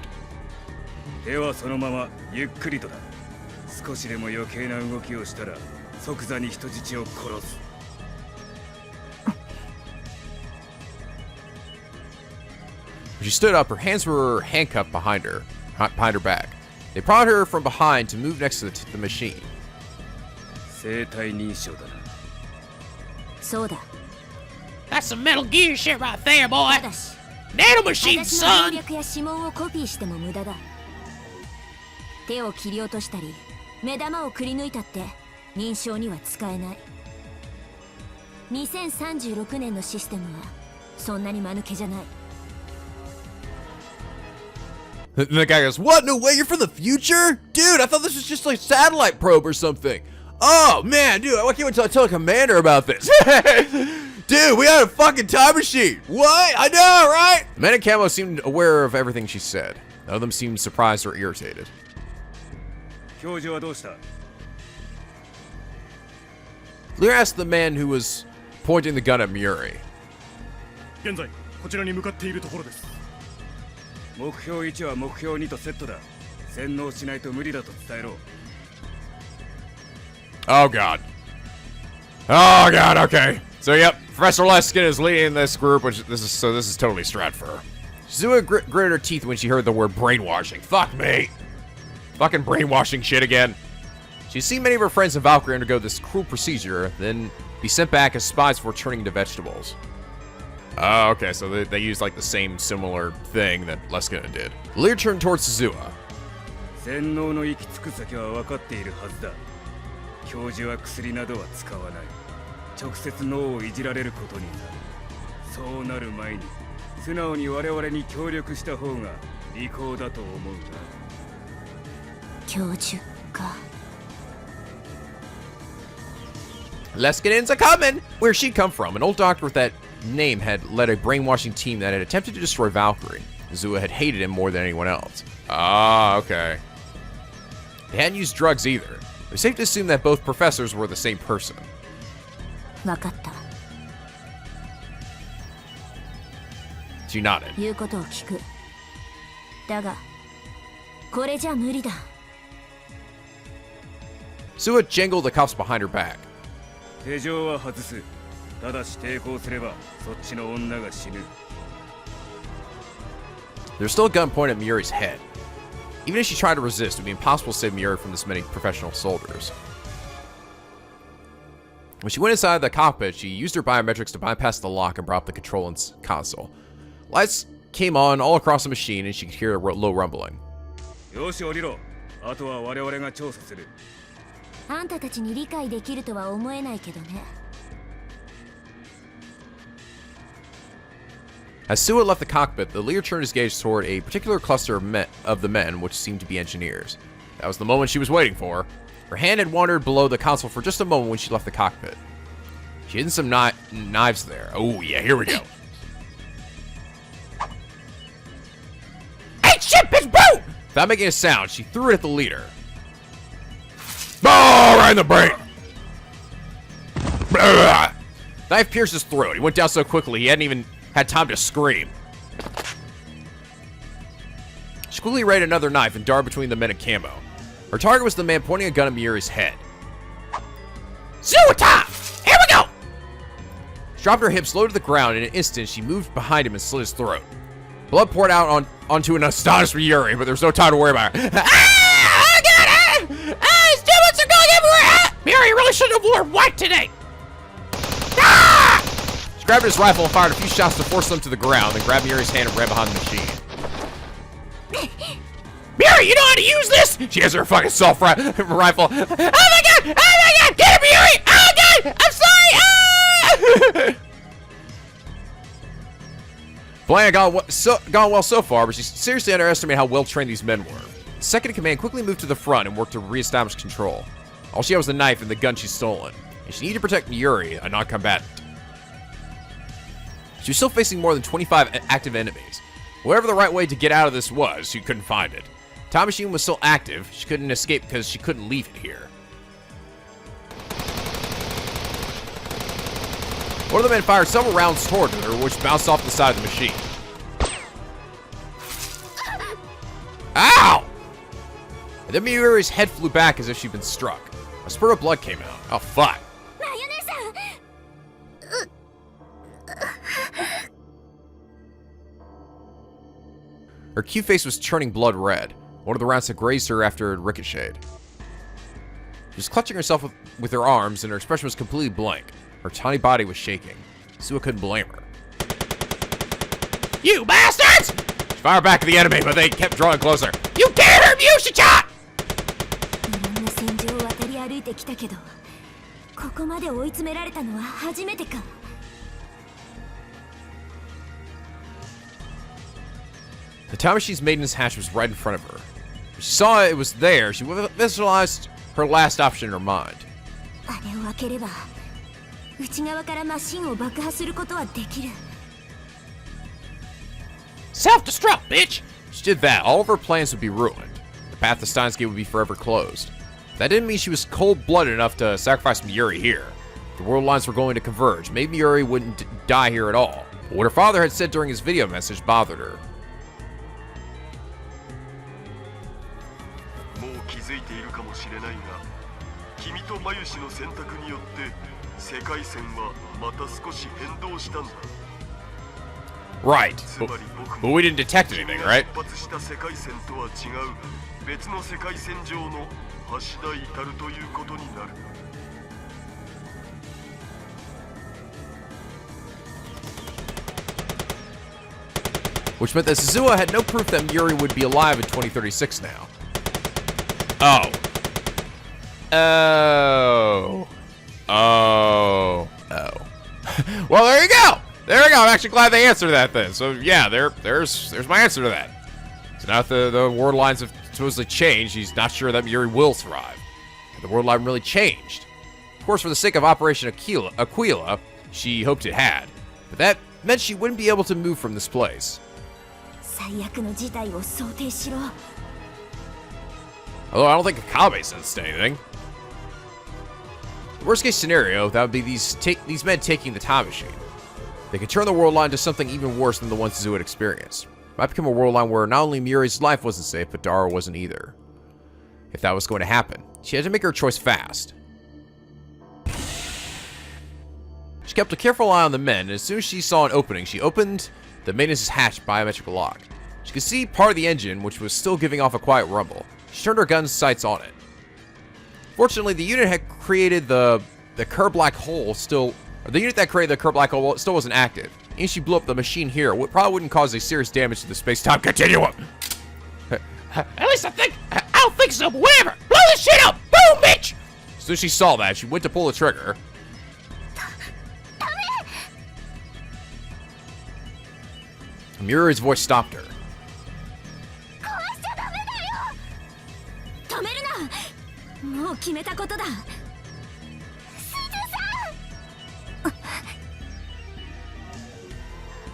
When she stood up, her hands were handcuffed behind her back. They prodded her from behind to move next to the machine. That's some Metal Gear shit right there, boy. Nano machine, son. 手を切り落としたり目玉をくり抜いたって認証には使えない。2036年のシステムはそんなに間抜けじゃない。 The guy goes, what? No way, you're from the future? Dude, I thought this was just like satellite probe or something. Oh, man, dude, why can't we tell a commander about this? Dude, we had a fucking time machine. What? I know, right? The men in camo seemed aware of everything she said. None of them seemed surprised or irritated. Lear asked the man who was pointing the gun at Mayuri. Oh god. Oh god, okay. So yep, Professor Leskinen is leading this group, this is totally strat for her. Suzuha gritted her teeth when she heard the word brainwashing. Fuck me. Fucking brainwashing shit again. She's seen many of her friends in Valkyrie undergo this cruel procedure, then be sent back as spies before turning into vegetables. Oh, okay, so they use like the same similar thing that Leskinen did. The leader turned towards Suzuha. 洗脳の行き着く先は分かっているはずだ。教授は薬などは使わない。直接脳をいじられることになる。そうなる前に素直に我々に協力した方が利口だと思うな。教授か。Leskinen's a coming! Where'd she come from? An old doctor with that name had led a brainwashing team that had attempted to destroy Valkyrie. Suzuha had hated him more than anyone else. Ah, okay. They hadn't used drugs either. It was safe to assume that both professors were the same person. わかった。 She nodded. 言うことを聞く。だが、これじゃ無理だ。Suzuha jangled the cuffs behind her back. 手錠は外す。ただし抵抗すればそっちの女が死ぬ。 There's still a gun pointed at Mayuri's head. Even if she tried to resist, it would be impossible to save Mayuri from this many professional soldiers. When she went inside the cockpit, she used her biometrics to bypass the lock and brought up the control console. Lights came on all across the machine, and she could hear a low rumbling. よし降りろ。あとは我々が調査する。あんたたちに理解できるとは思えないけどね。 As Suzuha left the cockpit, the leader turned his gaze toward a particular cluster of the men, which seemed to be engineers. That was the moment she was waiting for. Her hand had wandered below the console for just a moment when she left the cockpit. She hid some knives there. Oh yeah, here we go. Hey shit, bitch, boo! Without making a sound, she threw it at the leader. Oh, right in the brain! Blah. Knife pierced his throat. He went down so quickly he hadn't even had time to scream. She quickly raided another knife and darted between the men in camo. Her target was the man pointing a gun at Mayuri's head. Suzuha! Here we go! She dropped her hips low to the ground. In an instant, she moved behind him and slit his throat. Blood poured out onto an astonished Mayuri, but there was no time to worry about her. I got it! His demons are going everywhere! Mayuri really shouldn't have worn white today! Ah! She grabbed his rifle and fired a few shots to force them to the ground, then grabbed Mayuri's hand and ran behind the machine. Mayuri, you know how to use this? She has her fucking assault rifle. Oh my god! Oh my god! Get her, Mayuri! Oh god! I'm sorry! Ah! Plan had gone well so far, but she seriously underestimated how well trained these men were. The second in command quickly moved to the front and worked to reestablish control. All she had was the knife and the gun she'd stolen, and she needed to protect Mayuri, a non-combatant. She was still facing more than 25 active enemies. Whatever the right way to get out of this was, she couldn't find it. The time machine was still active. She couldn't escape because she couldn't leave it here. One of the men fired several rounds toward her, which bounced off the side of the machine. Ow! And then Mayuri's head flew back as if she'd been struck. A spurt of blood came out. Oh, fuck. Her cute face was turning blood red. One of the rounds had grazed her after it ricocheted. She was clutching herself with her arms, and her expression was completely blank. Her tiny body was shaking. Suzuha couldn't blame her. You bastards! She fired back at the enemy, but they kept drawing closer. You can't hurt me, Ushita! いろんな戦場を渡り歩いてきたけど、ここまで追い詰められたのは初めてか。The time machine's maintenance hatch was right in front of her. When she saw it was there, she visualized her last option in her mind. あれを開ければ、内側からマシンを爆破することはできる。Self-destruct, bitch! If she did that, all of her plans would be ruined. The path to Steins Gate would be forever closed. That didn't mean she was cold-blooded enough to sacrifice Mayuri here. The world lines were going to converge. Maybe Mayuri wouldn't die here at all. But what her father had said during his video message bothered her. もう気づいているかもしれないが、君とマユシの選択によって世界線はまた少し変動したんだ。Right. But we didn't detect anything, right? 発した世界線とは違う別の世界線上の橋田至るということになる。 Which meant that Suzuha had no proof that Mayuri would be alive in 2036 now. Oh. Oh. Oh. Oh. Well, there you go. There we go. I'm actually glad they answered that then. So yeah, there's my answer to that. So now that the world lines have supposedly changed, he's not sure that Mayuri will survive. And the world line really changed. Of course, for the sake of Operation Aquila, she hoped it had. But that meant she wouldn't be able to move from this place. 最悪の事態を想定しろ。 Although I don't think Okabe sensed anything. The worst case scenario, that would be these men taking the time machine. They could turn the world line to something even worse than the one Suzuha had experienced. It might become a world line where not only Mayuri's life wasn't safe, but Dara wasn't either. If that was going to happen, she had to make her choice fast. She kept a careful eye on the men, and as soon as she saw an opening, she opened the maintenance hatch biometric lock. She could see part of the engine, which was still giving off a quiet rumble. She turned her gun's sights on it. Fortunately, the unit had created the Kerr black hole still. The unit that created the Kerr black hole still wasn't active. Even if she blew up the machine here, it probably wouldn't cause any serious damage to the space-time continuum. At least I don't think so, but whatever. Blow this shit up. Boom, bitch. As soon as she saw that, she went to pull the trigger. Mayuri's voice stopped her. 止めるな。もう決めたことだ。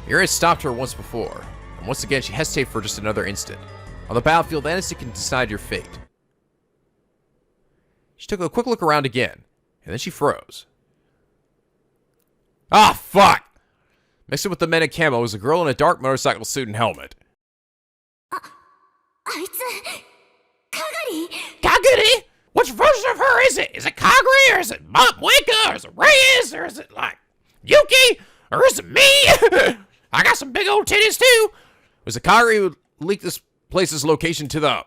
Mayuri stopped her once before, and once again she hesitated for just another instant. On the battlefield, that instant can decide your fate. She took a quick look around again, and then she froze. Ah, fuck! Mixed in with the men in camo was a girl in a dark motorcycle suit and helmet. あいつ、かがり。 Kaguri? Which version of her is it? Is it Kaguri, or is it Moika, or is it Reyes, or is it like Yuki, or is it me? I got some big old titties too. It was Kaguri who leaked this place's location to them.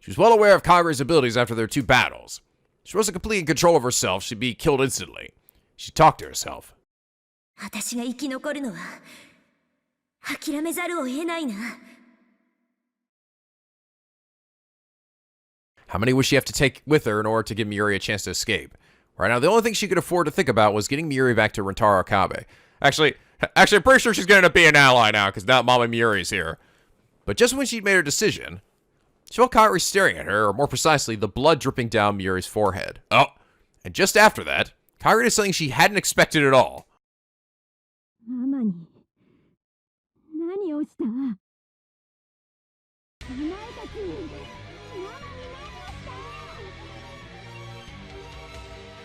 She was well aware of Kaguri's abilities after their two battles. She wasn't completely in control of herself. She'd be killed instantly. She talked to herself. 私が生き残るのは諦めざるを得ないな。 How many would she have to take with her in order to give Mayuri a chance to escape? Right now, the only thing she could afford to think about was getting Mayuri back to Rintaro Okabe. Actually, I'm pretty sure she's going to be an ally now, because now Mama Mayuri's here. But just when she'd made her decision, she felt Kaguri staring at her, or more precisely, the blood dripping down Mayuri's forehead. Oh, and just after that, Kaguri did something she hadn't expected at all. ママに何をした？お前たちに。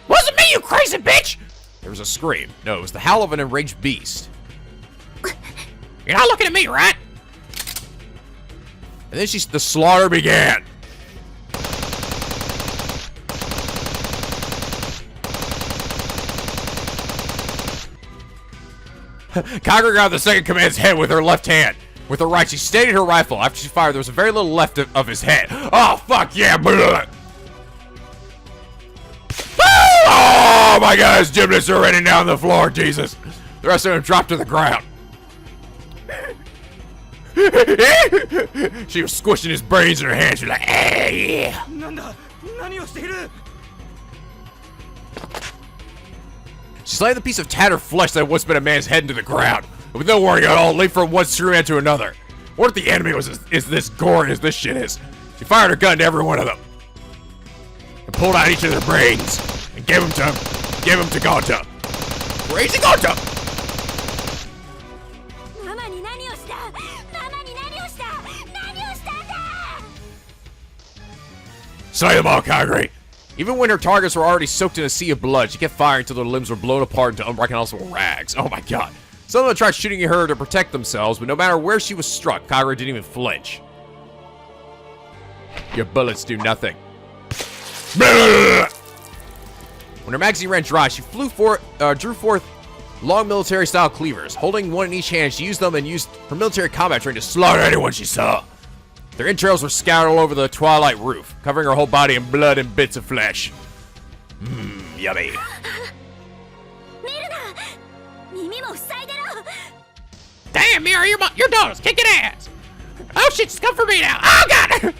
Wasn't me, you crazy bitch! There was a scream. No, it was the howl of an enraged beast. You're not looking at me, right? And then the slaughter began. Kagura grabbed the second command's head with her left hand. With her right, she steadied her rifle. After she fired, there was very little left of his head. Oh, fuck yeah! Oh my god, his gymnasts are raining down the floor, Jesus. The rest of them dropped to the ground. She was squishing his brains in her hands. She was like, hey, yeah. なんだ何をしている She slammed the piece of tattered flesh that had once been a man's head into the ground. With no worry at all, leaped from one screw man to another. What if the enemy was is this gory as this shit is? She fired her gun to every one of them. And pulled out each of their brains. And gave them to Gonta. Crazy Gonta! ママに何をした？ママに何をした？何をしたんだ？ Slay them all, Kaguri. Even when her targets were already soaked in a sea of blood, she kept firing until their limbs were blown apart into unrecognizable rags. Oh my god. Some of them tried shooting at her to protect themselves, but no matter where she was struck, Kagura didn't even flinch. Your bullets do nothing. When her magazine ran dry, she drew forth long military-style cleavers. Holding one in each hand, she used them and used her military combat training to slaughter anyone she saw. Their entrails were scattered all over the twilight roof, covering her whole body in blood and bits of flesh. Yummy. Damn, Mira, your daughter's kicking ass. Oh shit, she's come for me now. Oh god!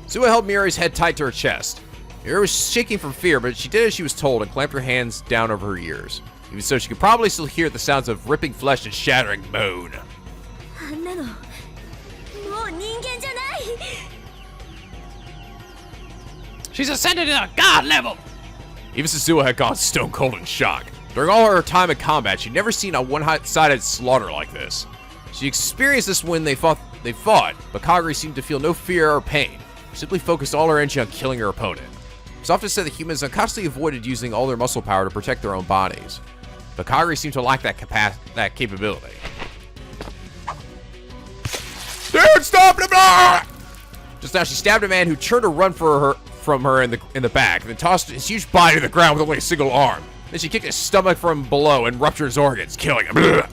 Suzuha held Mayuri's head tight to her chest. Mayuri was shaking from fear, but she did as she was told and clamped her hands down over her ears. Even so, she could probably still hear the sounds of ripping flesh and shattering bone. She's ascended to a god level. Even Suzuha had gone stone cold in shock. During all her time in combat, she'd never seen a one-sided slaughter like this. She experienced this when they fought, but Kagari seemed to feel no fear or pain. She simply focused all her energy on killing her opponent. It's often said that humans unconsciously avoided using all their muscle power to protect their own bodies, but Kagari seemed to lack that capability. Dude, stop him! Just now, she stabbed a man who turned to run from her in the back, and then tossed his huge body to the ground with only a single arm. Then she kicked his stomach from below and ruptured his organs, killing him. Our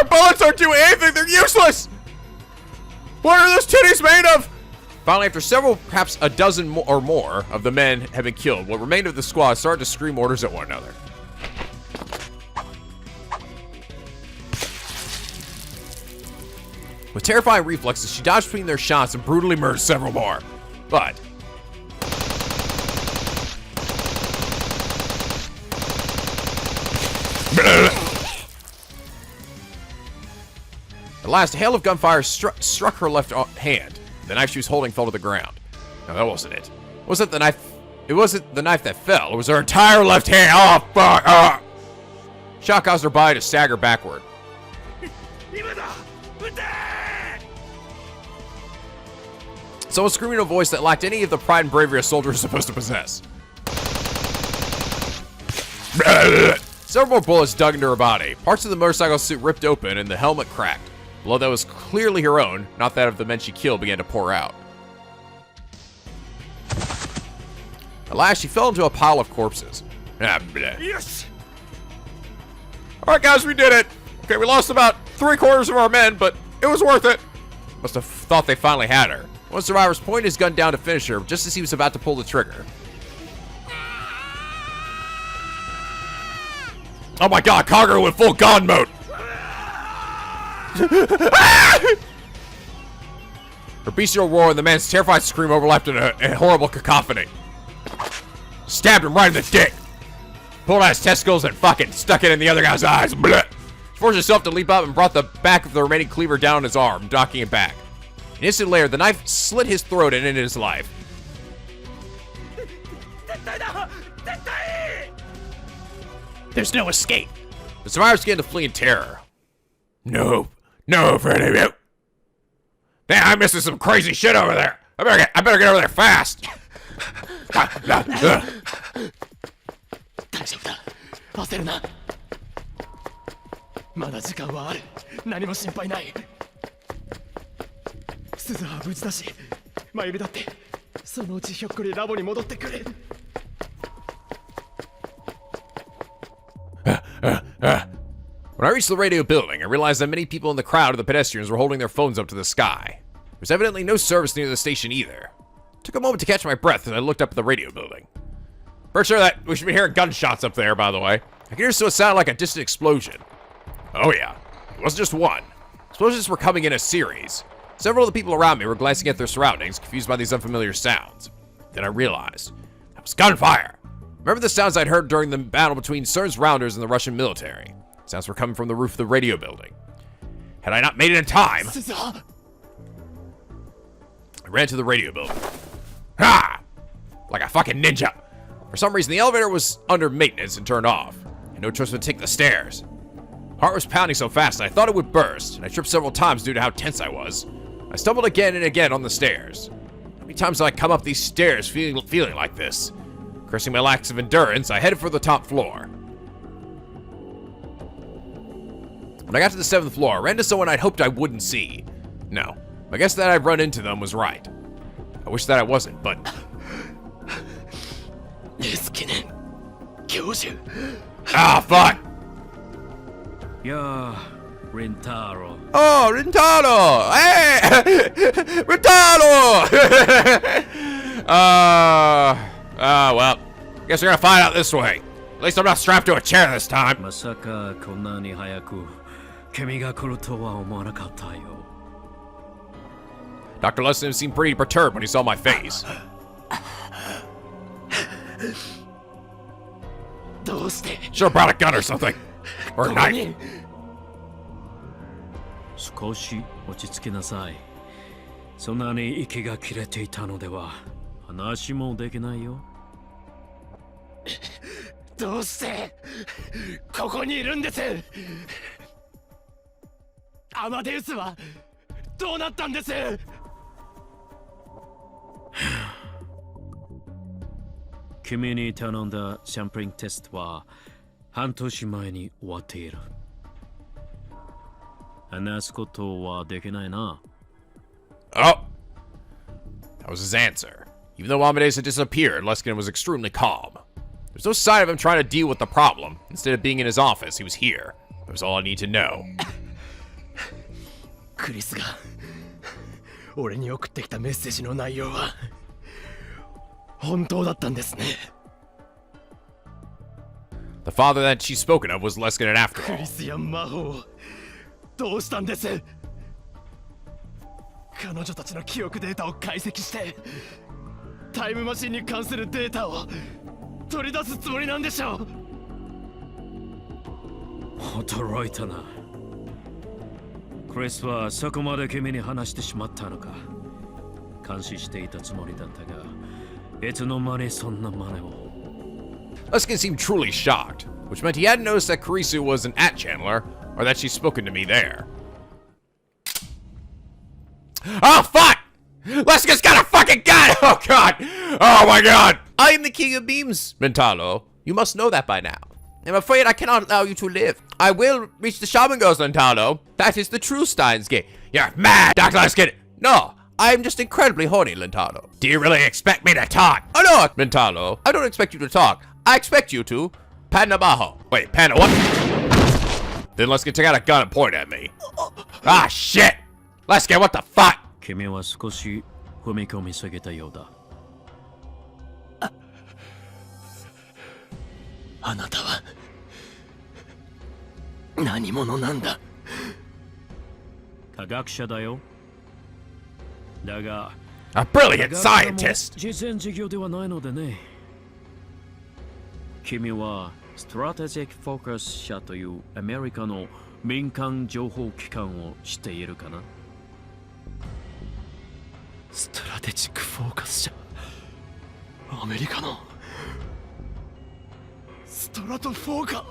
bullets don't do anything, they're useless! What are those titties made of? Finally, after several, perhaps a dozen or more of the men had been killed, what remained of the squad started to scream orders at one another. With terrifying reflexes, she dodged between their shots and brutally murdered several more. But at last, a hail of gunfire struck her left hand. The knife she was holding fell to the ground. No, that wasn't it. It wasn't the knife that fell. It was her entire left hand. Oh, fuck. Shock caused her body to stagger backward. Someone screaming in a voice that lacked any of the pride and bravery a soldier is supposed to possess. Several more bullets dug into her body. Parts of the motorcycle suit ripped open and the helmet cracked. Blood that was clearly her own, not that of the men she killed, began to pour out. At last, she fell into a pile of corpses. Yes! Alright guys, we did it! Okay, we lost about 3/4 of our men, but it was worth it. Must have thought they finally had her. One survivor pointed his gun down to finish her, just as he was about to pull the trigger. Oh my god, Kagura went full god mode! Her bestial roar and the man's terrified scream overlapped in a horrible cacophony. Stabbed him right in the dick. Pulled out his testicles and fucking stuck it in the other guy's eyes. Blech. She forced herself to leap up and brought the back of the remaining cleaver down on his arm, docking it back. An instant later, the knife slit his throat and ended his life. There's no escape. The survivors began to flee in terror. No, Freddy. Man, I'm missing some crazy shit over there. I better get over there fast. 大丈夫だ焦るなまだ時間はある何も心配ない鈴は無事だし真由美だってそのうちひょっこりラボに戻ってくる When I reached the radio building, I realized that many people in the crowd of the pedestrians were holding their phones up to the sky. There was evidently no service near the station either. It took a moment to catch my breath as I looked up at the radio building. Pretty sure that we should be hearing gunshots up there, by the way. I could hear so it sounded like a distant explosion. Oh yeah, it wasn't just one. Explosions were coming in a series. Several of the people around me were glancing at their surroundings, confused by these unfamiliar sounds. Then I realized, that was gunfire. Remember the sounds I'd heard during the battle between CERN's rounders and the Russian military. Sounds were coming from the roof of the radio building. Had I not made it in time, I ran to the radio building. Ha! Like a fucking ninja. For some reason, the elevator was under maintenance and turned off. I had no choice but to take the stairs. Heart was pounding so fast I thought it would burst, and I tripped several times due to how tense I was. I stumbled again and again on the stairs. How many times did I come up these stairs feeling like this? Cursing my lack of endurance, I headed for the top floor. When I got to the 7th floor, I ran to someone I'd hoped I wouldn't see. No, My guess that I'd run into them was right. I wish that I wasn't, but... Leskinen 教授 Ah, fuck! Yeah, Rintaro. Oh, Rintaro! Hey! Rintaro! Well, guess we're gonna find out this way. At least I'm not strapped to a chair this time. Masaka konna ni hayaku kimi ga kuru to wa omowanakatta yo. Dr. Leskinen seemed pretty perturbed when he saw my face. どうして Should've brought a gun or something. Or a ここ knife. に少し落ち着きなさい。そんなに息が切れていたのでは話もできないよ。どうしてここにいるんです。アマデウスはどうなったんです。君に頼んだサンプリングテストは半年前に終わっている。話すことはできないな。Oh! That was his answer. Even though Amadeus had disappeared, Leskinen was extremely calm. There's no sign of him trying to deal with the problem. Instead of being in his office, he was here. That was all I need to know. クリスが俺に送ってきたメッセージの内容は本当だったんですね。 The father that she's spoken of was Leskinen after ク all. リスや魔法どうしたんです。彼女たちの記憶データを解析してタイムマシンに関するデータを取り出すつもりなんでしょう。驚いたな。クリスはそこまで君に話してしまったのか。監視していたつもりだったが、いつの間にそんな真似を。Leskinen seemed truly shocked, which meant he hadn't noticed that Kurisu was an at-channeler, or that she'd spoken to me there. Oh, fuck! Leskinen's got a fucking gun! Oh, God! Oh, my God! I am the king of beams, Rintaro. You must know that by now. I'm afraid I cannot allow you to live. I will reach the shaman girls, Rintaro. That is the true Steins gate. You're mad, Dr. Leskinen! No, I am just incredibly horny, Rintaro. Do you really expect me to talk? Oh, no, Rintaro. I don't expect you to talk. I expect you to. Panda Maho. Wait, Panda what? Then Leskinen took out a gun and pointed at me. Ah, shit! Leskinen, what the fuck? 君は少し踏み込みすぎたようだ。あなたは何者なんだ。科学者だよ。だが、 A brilliant scientist! 実践授業ではないのでね。君はストラテジックフォーカス社というアメリカの民間情報機関を知っているかな。ストラテジックフォーカス社、アメリカのストラトフォーカ。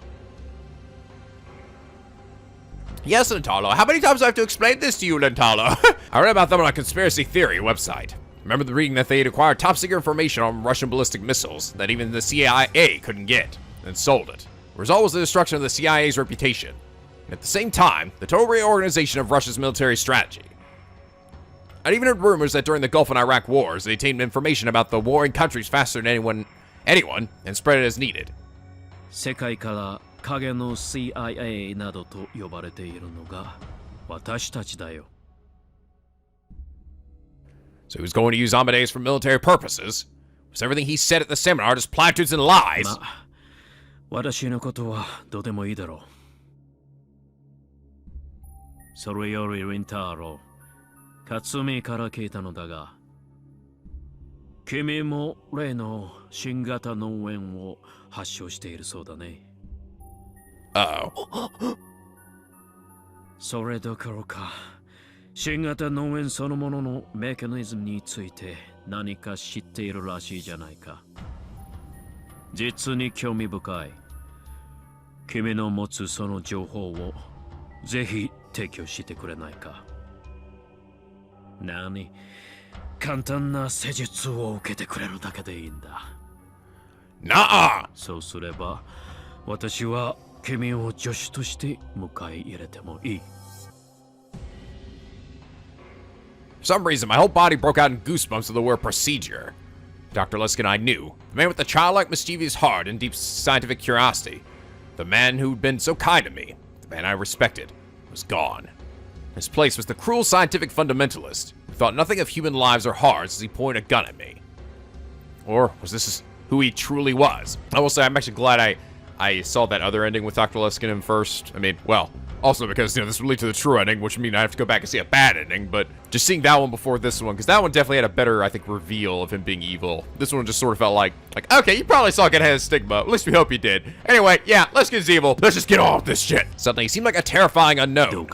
Yes, Rintaro. How many times do I have to explain this to you, Rintaro? I read about them on a conspiracy theory website. Remember the reading that they had acquired top-secret information on Russian ballistic missiles that even the CIA couldn't get, and sold it. The result was the destruction of the CIA's reputation. And at the same time, the total reorganization of Russia's military strategy. I'd even heard rumors that during the Gulf and Iraq wars, they obtained information about the warring countries faster than anyone, and spread it as needed. 世界から影の CIA などと呼ばれているのが私たちだよ。So he was going to use Amadeus for military purposes. Was everything he said at the seminar just platitudes and lies? まあ、私のことはどうでもいいだろう。それよりリンタロウ、勝美から聞いたのだが、君も例の新型脳炎を発症しているそうだね。Uh-oh. それどころか、新型脳炎そのもののメカニズムについて何か知っているらしいじゃないか。実に興味深い。君の持つその情報をぜひ提供してくれないか。何？簡単な施術を受けてくれるだけでいいんだ。Nuh-uh! そうすれば、私は君を助手として迎え入れてもいい。some reason, my whole body broke out in goosebumps at the word procedure. Dr. Leskinen I knew, the man with the childlike, mischievous heart and deep scientific curiosity, the man who'd been so kind to me, the man I respected, was gone. His place was the cruel scientific fundamentalist who thought nothing of human lives or hearts as he pointed a gun at me. Or was this who he truly was? I will say I'm actually glad I saw that other ending with Dr. Leskinen first. I mean, well, also because, this would lead to the true ending, which would mean I have to go back and see a bad ending, but just seeing that one before this one, because that one definitely had a better, I think, reveal of him being evil. This one just sort of felt like, okay, you probably saw it had a stigma. At least we hope you did. Anyway, yeah, Leskine's evil. Let's just get on with this shit. Suddenly, he seemed like a terrifying unknown.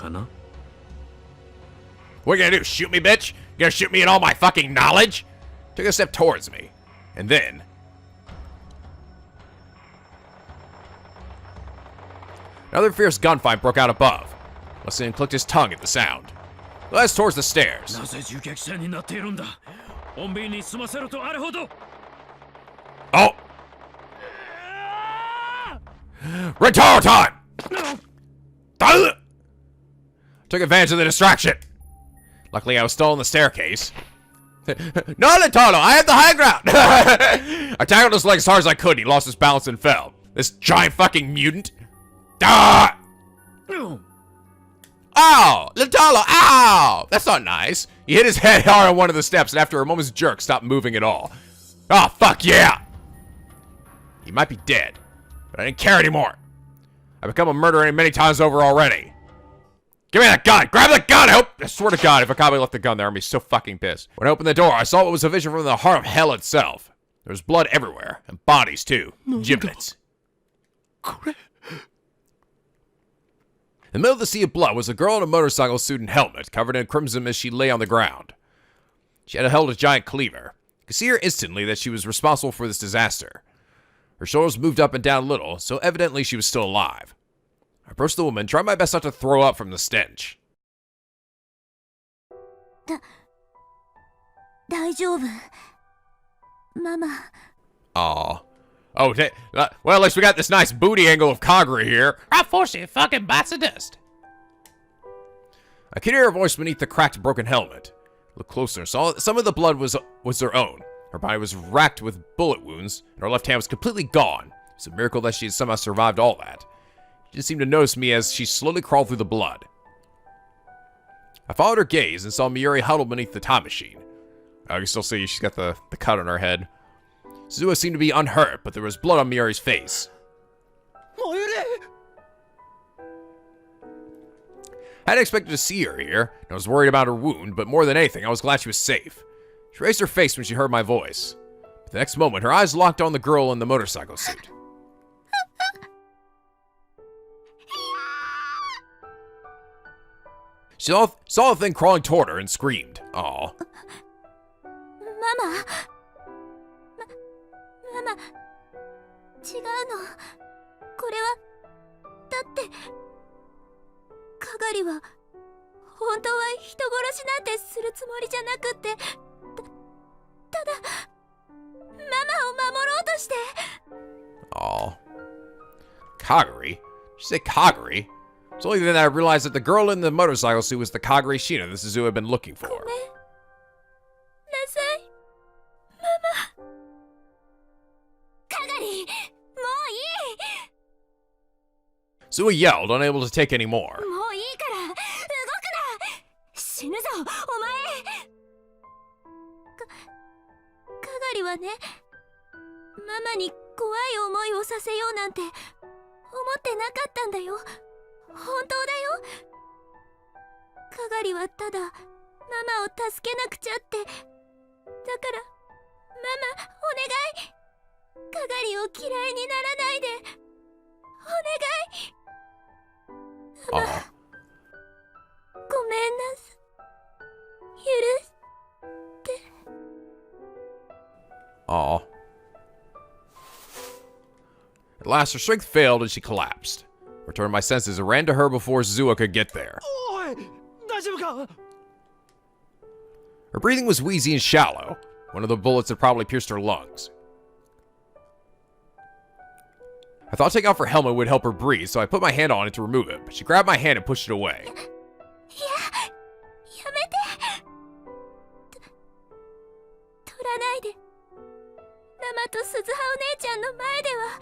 What are you gonna do, shoot me, bitch? You gonna shoot me in all my fucking knowledge? Took a step towards me, and then... another fierce gunfight broke out above. Leskinen clicked his tongue at the sound. He led us towards the stairs. Oh! Rintaro time! Took advantage of the distraction. Luckily, I was still on the staircase. No, Rintaro, I have the high ground! I tackled his leg as hard as I could, and he lost his balance and fell. This giant fucking mutant. Ah! Ow! Rintaro, ow! That's not nice. He hit his head hard on one of the steps, and after a moment's jerk, stopped moving at all. Oh, fuck yeah! He might be dead, but I didn't care anymore. I've become a murderer many times over already. Give me that gun! Grab the gun! I swear to God, if Okabe left the gun there, I'd be so fucking pissed. When I opened the door, I saw what was a vision from the heart of hell itself. There was blood everywhere, and bodies too. Giblets. In the middle of the sea of blood was a girl in a motorcycle suit and helmet, covered in crimson as she lay on the ground. She had held a giant cleaver. I could see her instantly that she was responsible for this disaster. Her shoulders moved up and down a little, so evidently she was still alive. I approached the woman, trying my best not to throw up from the stench. 大丈夫ママ Aw. Oh, well, at least we got this nice booty angle of Kagura here. I force you fucking bites of dust. I could hear her voice beneath the cracked, broken helmet. Looked closer and saw that some of the blood was her own. Her body was racked with bullet wounds, and her left hand was completely gone. It's a miracle that she had somehow survived all that. She didn't seem to notice me as she slowly crawled through the blood. I followed her gaze and saw Mayuri huddled beneath the time machine. I can still see she's got the cut on her head. Suzuha seemed to be unhurt, but there was blood on Mayuri's face. I hadn't expected to see her here, and I was worried about her wound, but more than anything, I was glad she was safe. She raised her face when she heard my voice. But the next moment, her eyes locked on the girl in the motorcycle suit. She saw the thing crawling toward her and screamed. Aw. ママ違うのこれはだってかがりは本当は人殺しなんてするつもりじゃなくってただママを守ろうとして Aw. Kaguri? Did you say Kaguri? It's only then that I realized that the girl in the motorcycle suit was the Kaguri Shina the Suzuha had been looking for. ごめんなさいママかがりもういい Suzuha yelled, unable to take any more. もういいから動くな死ぬぞお前かがりはねママに怖い思いをさせようなんて思ってなかったんだよ本当だよかがりはただママを助けなくちゃってだからママお願いかがりを嫌いにならないでお願い Aw. ごめんなさい許して Aw. At last, her strength failed and she collapsed. I returned my senses and ran to her before Suzuha could get there. おい大丈夫か Her breathing was wheezy and shallow. One of the bullets had probably pierced her lungs. I thought taking off her helmet would help her breathe, so I put my hand on it to remove it, but she grabbed my hand and pushed it away. やめてらないで。ママと鈴葉お姉ちゃんの前では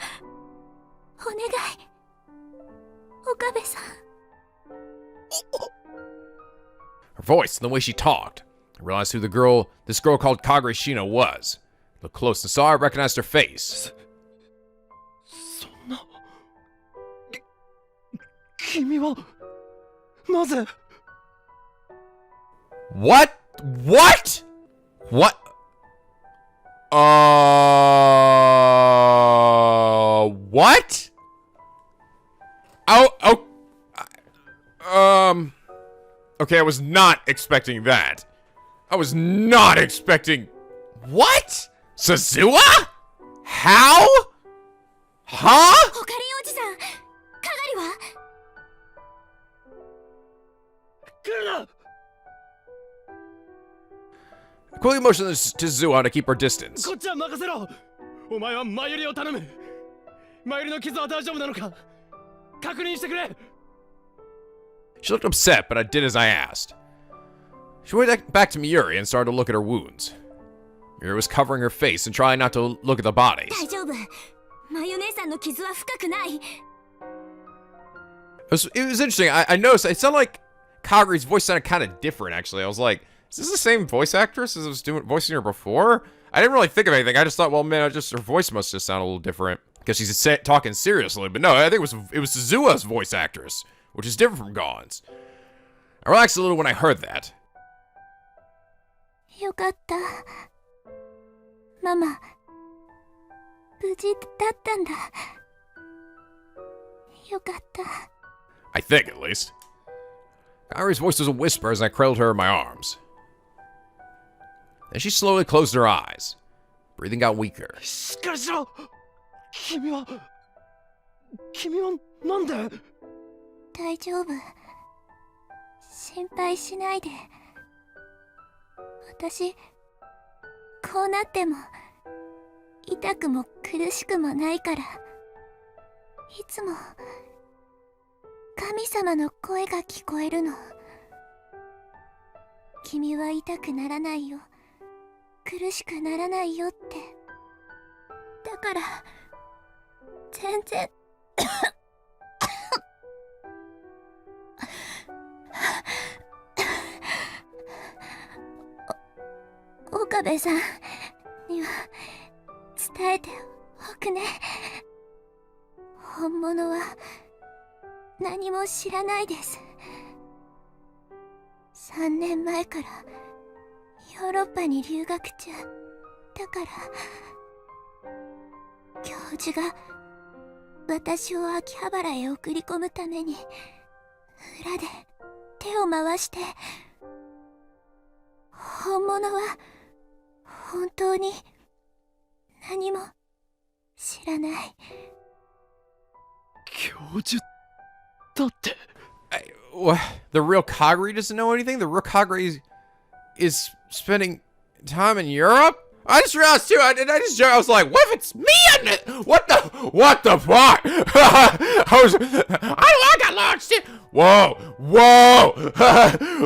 お願い、岡部さん。 Her voice and the way she talked. I realized who this girl called Kagure Shino was. Looked close and saw I recognized her face. そんな君はなぜ What? What? What? What? Okay, I was not expecting that. I was not expecting... What? Suzuha? How? Huh? オカリンおじさん、かがりは？来るな Quickly motioned to Suzuha to keep her distance. こっちは任せろ。お前はマユリを頼む。マユリの傷は大丈夫なのか確認してくれ。 She looked upset, but I did as I asked. She went back to Mayuri and started to look at her wounds. Mayuri was covering her face and trying not to look at the bodies. 大丈夫。マユ姉さんの傷は深くない。 It was interesting. I noticed it sounded like Kagure's voice sounded kind of different, actually. I was like, is this the same voice actress as I was voicing her before? I didn't really think of anything. I just thought, well, man, her voice must just sound a little different because she's talking seriously. But no, I think it was Suzuha's voice actress, which is different from Gon's. I relaxed a little when I heard that. よかった。ママ、無事だったんだ。よかった。 I think, at least. Kagure's voice was a whisper as I cradled her in my arms. Then she slowly closed her eyes. Breathing got weaker. しっかりしろ。君はなんで？大丈夫。心配しないで。私、こうなっても痛くも苦しくもないから。いつも神様の声が聞こえるの。君は痛くならないよ、苦しくならないよって。だから全然岡部さんには伝えておくね。本物は何も知らないです。3年前からヨーロッパに留学中だから、教授が私を秋葉原へ送り込むために裏で手を回して、本物は本当に何も知らない。教授だって。The real Kagure doesn't know anything? The real Kagure is spending time in Europe? I just realized too, I was like, what if it's me? What the fuck? I got launched in. Whoa.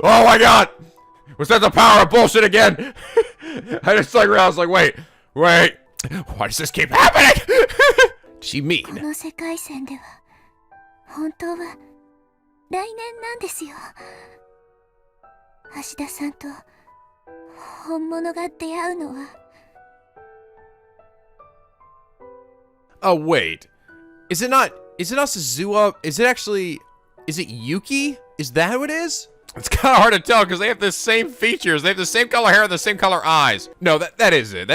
Oh my god. Was that the power of bullshit again? I just like realized, like, wait. Why does this keep happening? She mean? この世界線では本当は来年なんですよ。芦田さんと本物が出会うのは。Oh wait, is it not Suzuha? Is it Yuki? Is that who it is? It's kind of hard to tell because they have the same features. They have the same color hair and the same color eyes. No, that is it.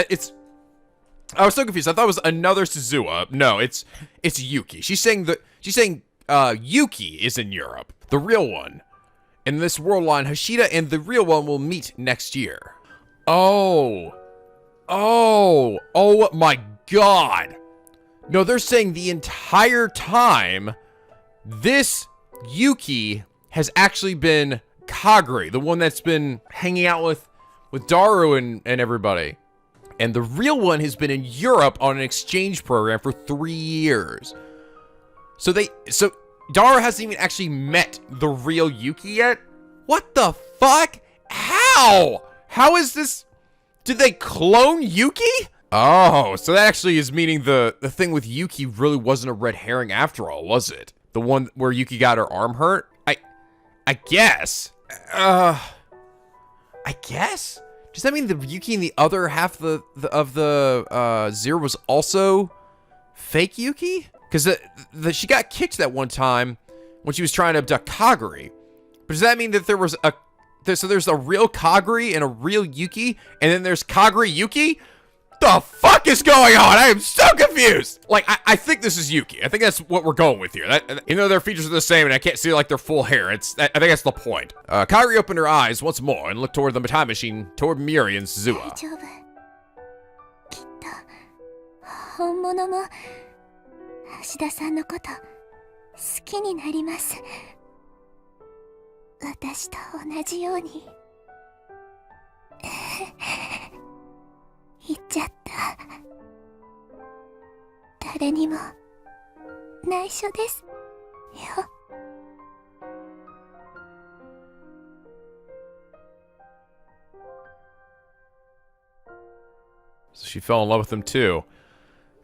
I was so confused. I thought it was another Suzuha. No, it's Yuki. She's saying Yuki is in Europe, the real one. In this world line, Hashida and the real one will meet next year. Oh my god. No, they're saying the entire time this Yuki has actually been Kagure, the one that's been hanging out with Daru and everybody. And the real one has been in Europe on an exchange program for 3 years. So Daru hasn't even actually met the real Yuki yet? What the fuck? How? How is this? Did they clone Yuki? Oh, so that actually is meaning the thing with Yuki really wasn't a red herring after all, was it? The one where Yuki got her arm hurt? I guess. I guess? Does that mean the Yuki in the other half of the Zero was also fake Yuki? Because she got kicked that one time when she was trying to abduct Kaguri. But does that mean that there's a real Kaguri and a real Yuki, and then there's Kaguri Yuki? The fuck is going on? I am so confused. Like, I think this is Yuki. I think that's what we're going with here. Even though their features are the same and I can't see like their full hair, I think that's the point. Kaguri opened her eyes once more and looked toward the time machine, toward Mayuri and Suzuha. 大丈夫。きっと本物も橋田さんのこと好きになります。私と同じように。言っちゃった。誰にも内緒ですよ。So she fell in love with him too.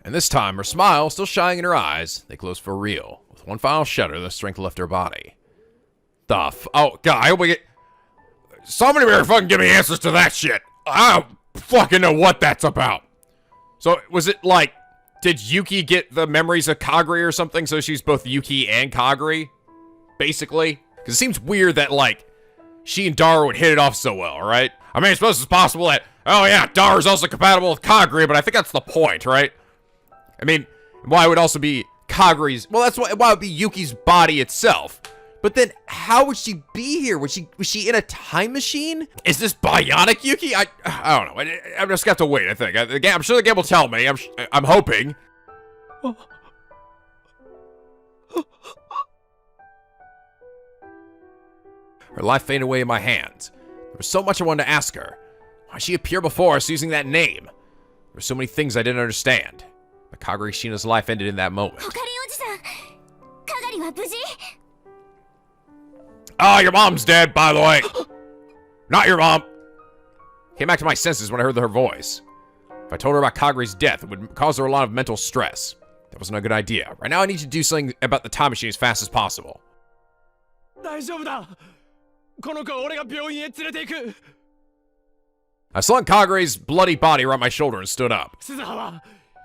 And this time, her smile still shining in her eyes, they closed for real. With one final shudder, the strength left her body. Oh, God, I hope we get... Somebody better fucking give me answers to that shit. I don't fucking know what that's about. So, was it like... Did Yuki get the memories of Kaguri or something, so she's both Yuki and Kaguri? Basically? Because it seems weird that, like, she and Daru would hit it off so well, right? I mean, I suppose it's possible that... Oh, yeah, Daru's also compatible with Kaguri, but I think that's the point, right? I mean, why would also be Kaguri's... Well, that's why it would be Yuki's body itself. But then, how would she be here? Was she in a time machine? Is this bionic Yuki? I don't know. I'm just gonna have to wait, I think. I'm sure the game will tell me. I'm hoping. Her life faded away in my hands. There was so much I wanted to ask her. Why she appear before us using that name? There were so many things I didn't understand. But Kaguri Shina's life ended in that moment. Oh, your mom's dead, by the way. Not your mom. Came back to my senses when I heard her voice. If I told her about Kaguri's death, it would cause her a lot of mental stress. That wasn't a good idea. Right now, I need to do something about the time machine as fast as possible. 大丈夫だ。この子は俺が病院へ連れて行く。 I slung Kaguri's bloody body around my shoulder and stood up. 鈴葉は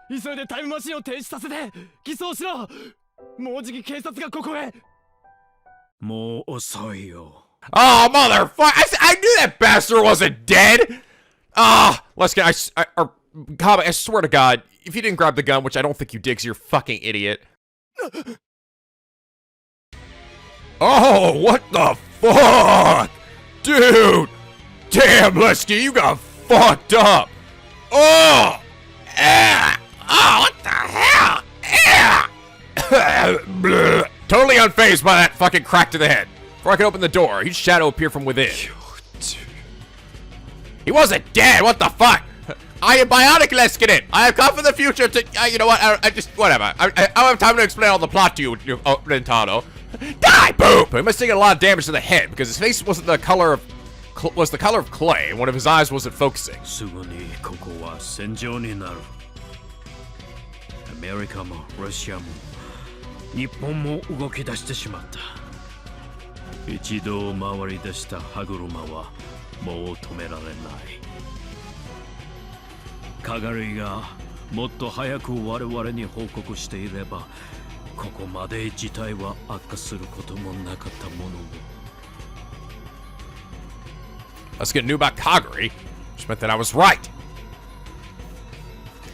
急いでタイムマシンを停止させて偽装しろ。もうじき警察がここへ。もう遅いよ。 Oh, motherfucker! I knew that bastard wasn't dead! Ah, Leskinen, Okabe, I swear to God, if you didn't grab the gun, which I don't think you did because you're a fucking idiot. Oh, what the fuck? Dude! Damn, Leskinen, you got fucked up! Oh! Oh, what the hell? Totally unfazed by that fucking crack to the head. Before I could open the door, a huge shadow appeared from within. He wasn't dead, what the fuck? I am bionic, Leskinen. I have come for the future to, you know what, I just, whatever. I don't have time to explain all the plot to you, Rintaro. Die, boom! But he must have taken a lot of damage to the head, because his face wasn't the color of, was the color of clay, and one of his eyes wasn't focusing. すぐにここは戦場になる。アメリカもロシアも日本も動き出してしまった。一度回り出した歯車はもう止められない。カガリがもっと早く我々に報告していれば、ここまで事態は悪化することもなかったものを。 Let's get new about Kaguri, which meant that I was right.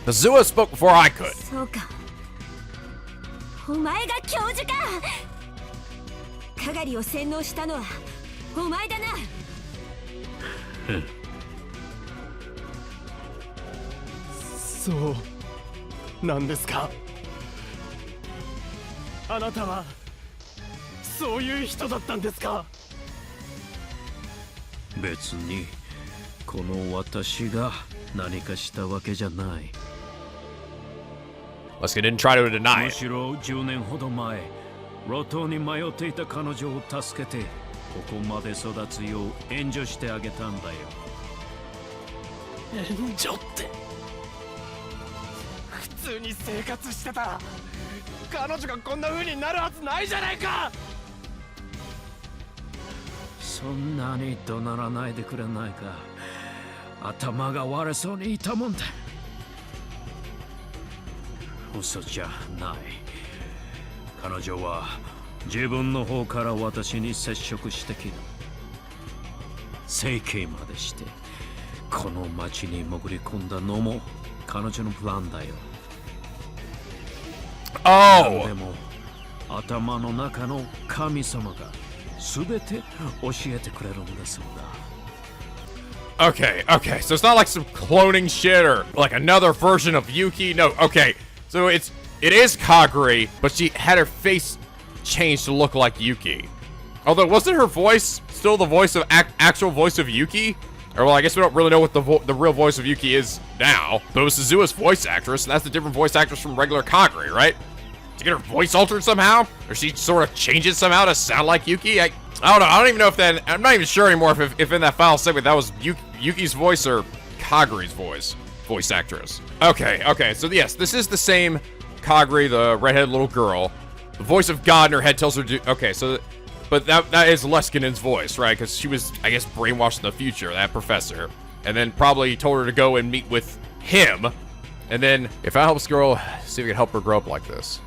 The Suzuha spoke before I could. そうか。お前が教授か。かがりを洗脳したのはお前だな。そうなんですか。あなたはそういう人だったんですか。別にこの私が何かしたわけじゃない。 Leskinen didn't try to deny む it. しろ10年ほど前、路頭に迷っていた彼女を助けて、ここまで育つよう援助してあげたんだよ。援助って普通に生活してたら彼女がこんな風になるはずないじゃないか。そんなに怒鳴らないでくれないか。頭が割れそうにいたもんだ。嘘じゃない。彼女は自分の方から私に接触してきた。整形までしてこの町に潜り込んだのも彼女のプランだよ。何でも頭の中の神様が全て教えてくれるんだそうだ。 Okay, so it's not like some cloning shit or like another version of Yuki. No, okay, so it is Kagure, but she had her face changed to look like Yuki. Although, wasn't her voice still the voice of actual voice of Yuki? Or well, I guess we don't really know what the real voice of Yuki is now. But it was Suzuha's voice actress, and that's a different voice actress from regular Kagure, right? To get her voice altered somehow, or she sort of changes somehow to sound like Yuki. I don't know. I don't even know if that. I'm not even sure anymore if in that final segment that was Yuki's voice or Kagure's voice actress. Okay. So yes, this is the same Kagure, the redheaded little girl. The voice of God in her head tells her to. Okay, so, but that is Leskinen's voice, right? Because she was, I guess, brainwashed in the future, that professor, and then probably told her to go and meet with him. And then, if I help this girl, see if we can help her grow up like this.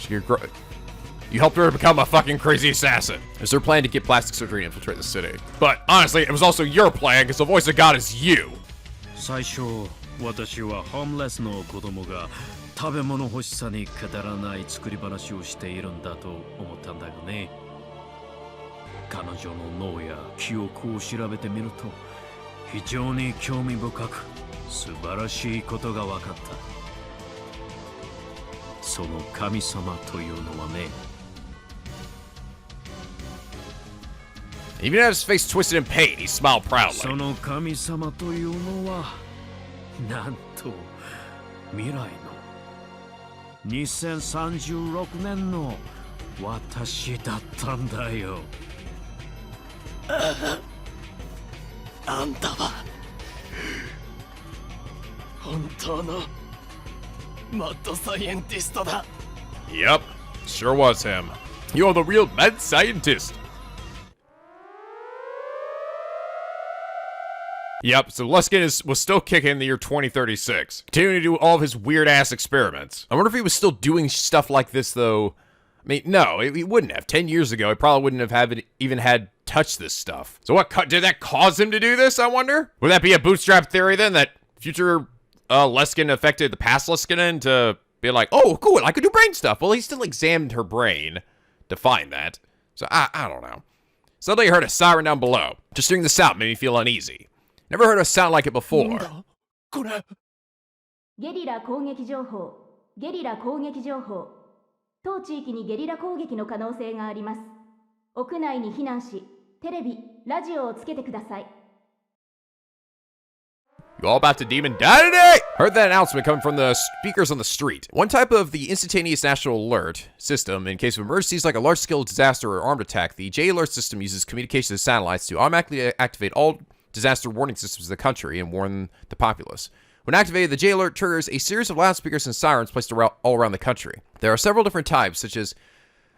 You helped her become a fucking crazy assassin. It's her plan to get plastic surgery and infiltrate the city. But honestly, it was also your plan because the voice of God is you. 最初、私はホームレスの子供が食べ物欲しさにくだらない作り話をしているんだと思ったんだよね。彼女の脳や記憶を調べてみると、非常に興味深く素晴らしいことが分かった。その神様というのはね。Even had his face twisted in pain, he smiled proudly. その神様というのは、なんと未来の2036年の私だったんだよ。あんたは本当のマッドサイエンティストだ。 Yep, sure was him. You're the real mad scientist. Yep, so Leskinen was still kicking in the year 2036, continuing to do all of his weird-ass experiments. I wonder if he was still doing stuff like this, though. I mean, no, he wouldn't have. 10 years ago, he probably wouldn't have even had touched this stuff. So what, did that cause him to do this, I wonder? Would that be a bootstrap theory, then, that future Leskinen affected the past Leskinen to be like, oh, cool, I could do brain stuff. Well, he still examined her brain to find that. So, I don't know. Suddenly I heard a siren down below. Just hearing the sound made me feel uneasy. Never heard a sound like it before. ゲリラ攻撃情報。ゲリラ攻撃情報。当地域にゲリラ攻撃の可能性があります。屋内に避難し、テレビ、ラジオをつけてください。You all about to demon die today? Heard that announcement coming from the speakers on the street. One type of the instantaneous national alert system in case of emergencies like a large-scale disaster or armed attack, the J-alert system uses communication satellites to automatically activate all disaster warning systems in the country and warn the populace. When activated, the J-alert triggers a series of loudspeakers and sirens placed all around the country. There are several different types, such as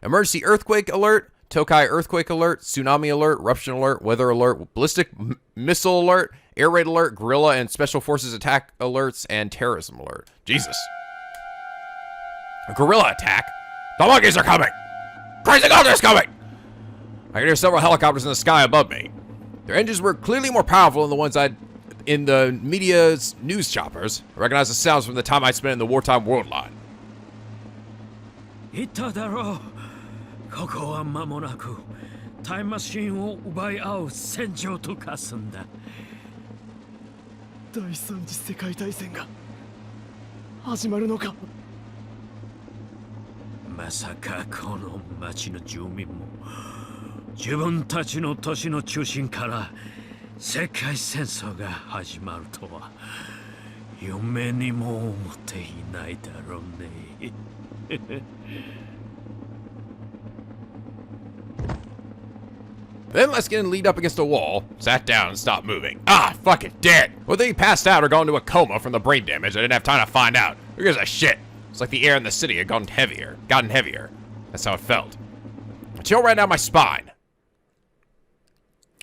emergency earthquake alert, Tokai earthquake alert, tsunami alert, eruption alert, weather alert, ballistic missile alert, air raid alert, guerrilla and special forces attack alerts, and terrorism alert. Jesus. A guerrilla attack? The monkeys are coming! Crazy God's is coming! I can hear several helicopters in the sky above me. Their engines were clearly more powerful than the ones in the media's news choppers. I recognize the sounds from the time I spent in the wartime world line. 言っただろう。ここは間もなくタイムマシンを奪い合う戦場と化すんだ。第三次世界大戦が始まるのか。まさかこの町の住民も自分たちの都市の中心から世界戦争が始まるとは夢にも思っていないだろうね。Then Leskinen leaned up against a wall, sat down, and stopped moving. Ah, fucking dead. Whether he passed out or gone into a coma from the brain damage, I didn't have time to find out. Who gives a shit? It's like the air in the city had gotten heavier. That's how it felt. A chill ran down my spine.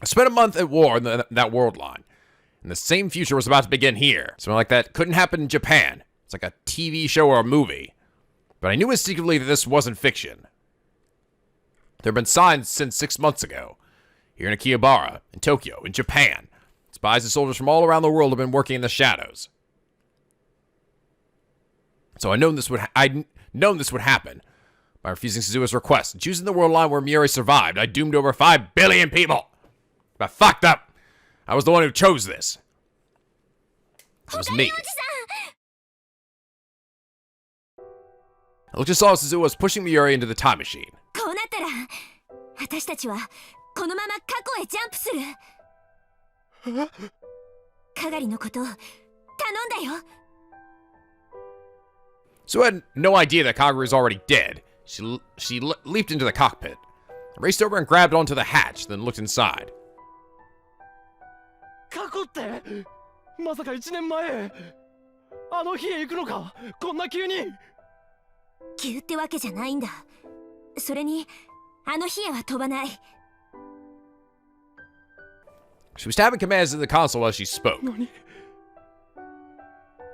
I spent a month at war in that world line, and the same future was about to begin here. Something like that couldn't happen in Japan. It's like a TV show or a movie. But I knew instinctively that this wasn't fiction. There have been signs since 6 months ago. Here in Akihabara, in Tokyo, in Japan. Spies and soldiers from all around the world have been working in the shadows. So I'd known this would happen. By refusing Suzuha's request and choosing the world line where Mayuri survived, I doomed over 5 billion people. But fucked up. I was the one who chose this. It was me. I looked and saw Suzuha was pushing Mayuri into the time machine. こうなったら私たちはこのまま過去へジャンプする。かがりのことを頼んだよ。Suzuha had no idea that Kagura was already dead. She leaped into the cockpit, raced over and grabbed onto the hatch, then looked inside. 過去ってまさか1年前あの日へ行くのかこんな急に急ってわけじゃないんだ。それにあの日へは飛ばない。 She was tapping commands in the console as she spoke. 何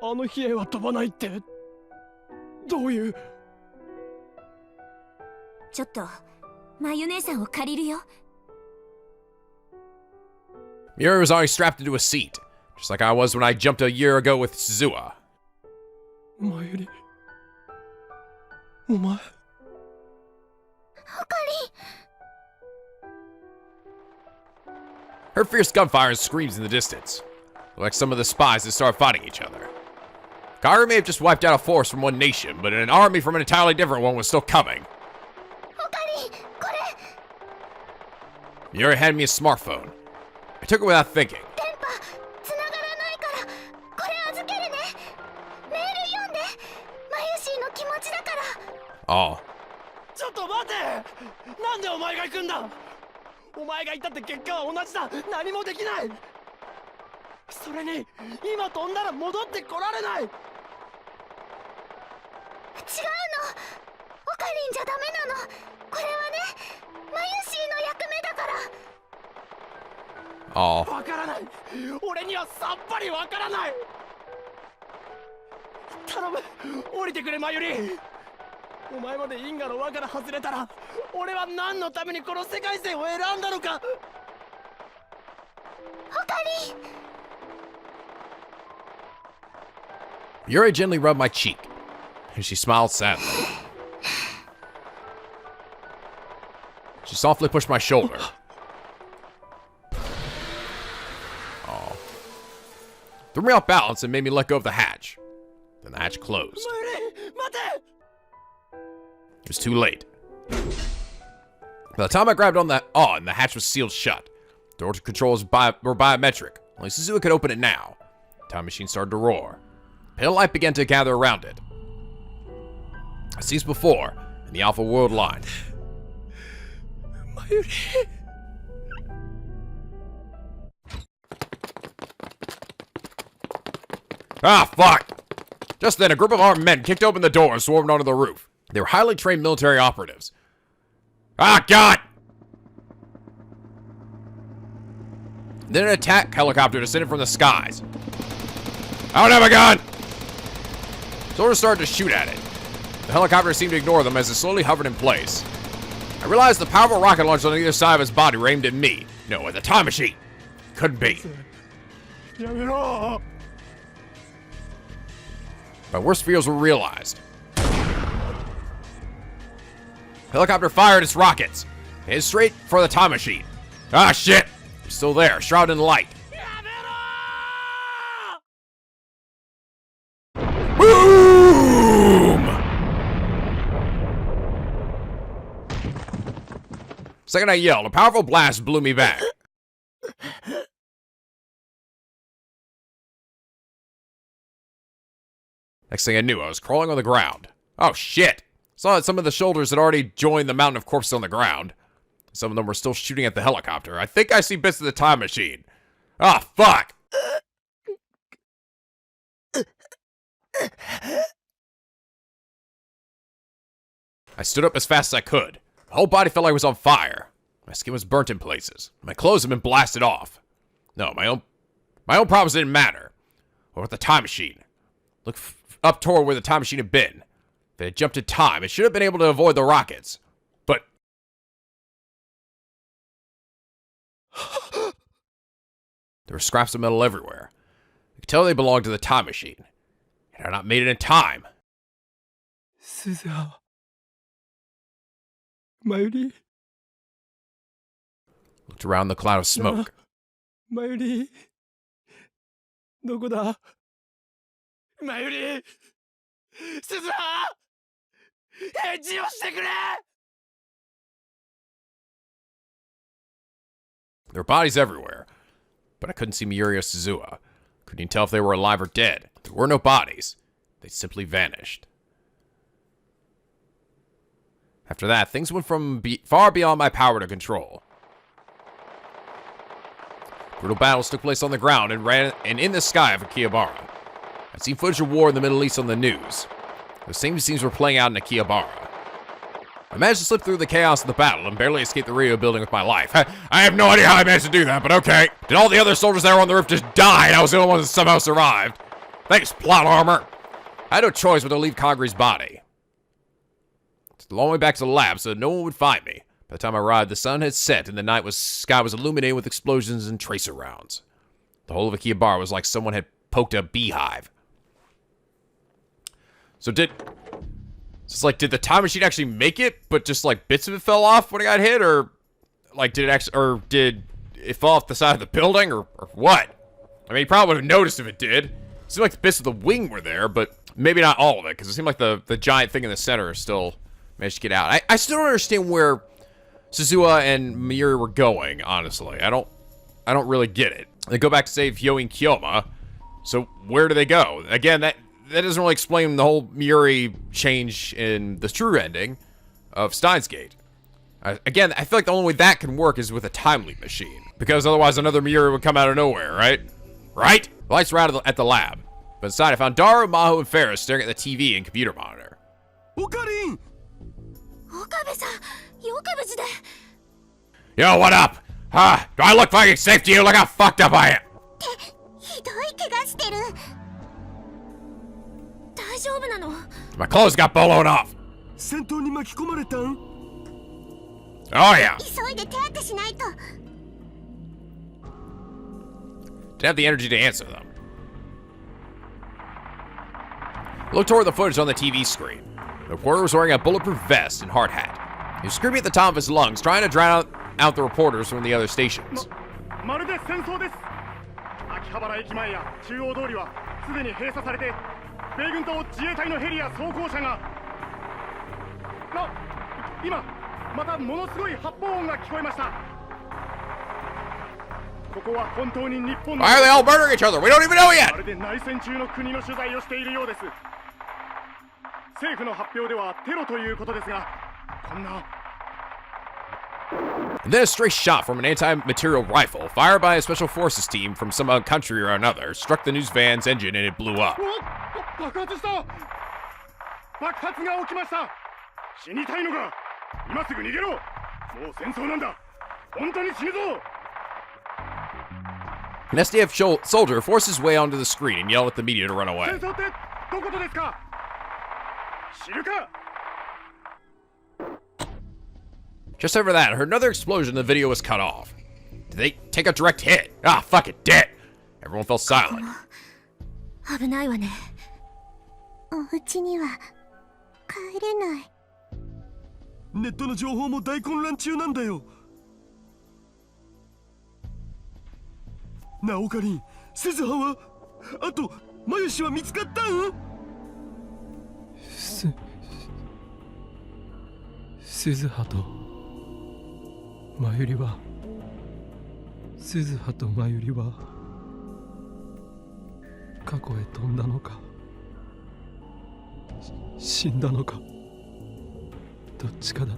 あの日へは飛ばないってどういうちょっとまゆ姉さんを借りるよ。 Mayuri was already strapped into a seat, just like I was when I jumped a year ago with Suzuha. マユリお前あかり Her fierce gunfire and screams in the distance. Like some of the spies that started fighting each other. Kagura may have just wiped out a force from one nation, but an army from an entirely different one was still coming. あかりこれ Mayuri handed me a smartphone. I took it without thinking. 電波つながらないからこれ預けるね。メール読んでマユシーの気持ちだから。 Oh. ちょっと待てなんでお前が行くんだお前が行ったって結果は同じだ何もできないそれに今飛んだら戻ってこられない違うのオカリンじゃダメなのこれはねマユシーの役目だから Oh. わからない俺にはさっぱりわからない頼む降りてくれマユリお前まで因果の輪から外れたら俺は何のためにこの世界線を選んだのかオカリン Mayuri gently rubbed my cheek, and she smiled sadly. She softly pushed my shoulder. Oh. Threw me off balance and made me let go of the hatch. Then the hatch closed. マユリ待て It was too late. By the time I grabbed on the hatch was sealed shut. Door controls were biometric. Only Suzuha could open it now. The time machine started to roar. Pale light began to gather around it. As seen before, in the Alpha World line. マユリ Ah, fuck! Just then, a group of armed men kicked open the door and swarmed onto the roof. They were highly trained military operatives. Ah, God! Then an attack helicopter descended from the skies. I don't have a gun! Soldiers started to shoot at it. The helicopter seemed to ignore them as it slowly hovered in place. I realized the powerful rocket launchers on either side of his body were aimed at me. No, at the time machine. Couldn't be. やめろ My worst fears were realized. Helicopter fired its rockets. Headed straight for the time machine. Ah, shit! It's still there, shrouded in light. やめろ Boom! Second I yelled, a powerful blast blew me back. Next thing I knew, I was crawling on the ground. Oh, shit! Saw that some of the shoulders had already joined the mountain of corpses on the ground. Some of them were still shooting at the helicopter. I think I see bits of the time machine. Ah, fuck! I stood up as fast as I could. My whole body felt like it was on fire. My skin was burnt in places. My clothes had been blasted off. No, my own problems didn't matter. Or with the time machine. Look up toward where the time machine had been. If it had jumped in time, it should have been able to avoid the rockets. But... there were scraps of metal everywhere. I could tell they belonged to the time machine. It had not made it in time. Suzuha Mayuri. Looked around the cloud of smoke. Mayuri. どこだ Mayuri! Suzuha! 返事をしてくれ There were bodies everywhere, but I couldn't see Mayuri or Suzuha. Couldn't even tell if they were alive or dead. There were no bodies. They simply vanished. After that, things went from far beyond my power to control. Brutal battles took place on the ground and in the sky of Akihabara. I'd seen footage of war in the Middle East on the news. The same scenes were playing out in Akihabara. I managed to slip through the chaos of the battle and barely escape the radio building with my life. I have no idea how I managed to do that, but okay. Did all the other soldiers that were on the roof just die and I was the only one that somehow survived? Thanks, plot armor. I had no choice but to leave Kaguri's body. It's a long way back to the lab so no one would find me. By the time I arrived, the sun had set and the sky was illuminated with explosions and tracer rounds. The whole of Akihabara was like someone had poked a beehive. So did the time machine actually make it, but just like bits of it fell off when it got hit, or like did it fall off the side of the building, or what? I mean, you probably would have noticed if it did. It seemed like the bits of the wing were there, but maybe not all of it, because it seemed like the giant thing in the center still managed to get out. I still don't understand where Suzuha and Mayuri were going, honestly. I don't really get it. They go back to save Hyo and Kyoma, so where do they go? Again, that doesn't really explain the whole Mayuri change in the true ending of Steins Gate. Again, I feel like the only way that can work is with a time leap machine, because otherwise another Mayuri would come out of nowhere, right? Right? The lights were out at the lab, but inside I found Daru, Maho, and Ferris staring at the TV and computer monitor. Okabe-san! よく無事で Yo, what up? Huh? Do I look fucking safe to you? Look how fucked up I am! ひどい怪我してる大丈夫なの My clothes got blown off! 戦闘に巻き込まれたん Oh yeah! 急いで手当てしないと Didn't have the energy to answer them. Looked toward the footage on the TV screen. The reporter was wearing a bulletproof vest and hard hat. He was screaming at the top of his lungs, trying to drown out the reporters from the other stations. まるで戦争です。秋葉原駅前や中央通りはすでに閉鎖されて、米軍と自衛隊のヘリや装甲車が今またものすごい発砲音が聞こえました。ここは本当に日本の Why are they all murdering each other? We don't even know yet! まるで内戦中の国の取材をしているようです。政府の発表ではテロということですが、こんな And then a stray shot from an anti-material rifle, fired by a special forces team from some country or another, struck the news van's engine and it blew up. 爆発した。爆発が起きました。死にたいのか。今すぐ逃げろ。もう戦争なんだ。本当に死ぬぞ。 An SDF soldier forced his way onto the screen and yelled at the media to run away. 戦争ってどことですか。知るか。 Just over that, I heard another explosion and the video was cut off. Did they take a direct hit? Ah, fuck it, dead! Everyone fell silent. 危ないわねお家には帰れないネットの情報も大混乱中なんだよなおかりん、鈴葉はあと、マユシは見つかったん鈴葉とマユリは鈴葉とマユリは過去へ飛んだのか死んだのかどっちかだ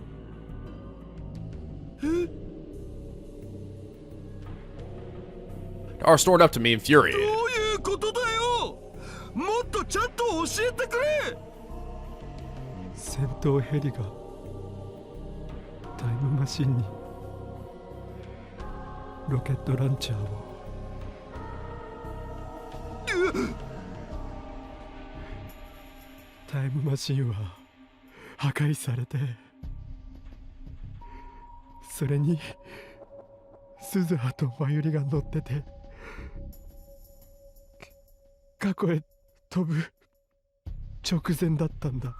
Dara stormed up to me, infuriated. どういうことだよ。もっとちゃんと教えてくれ。戦闘ヘリがタイムマシンにロケットランチャーを。タイムマシンは破壊されて、それに鈴葉と真由里が乗ってて、過去へ飛ぶ直前だったんだ。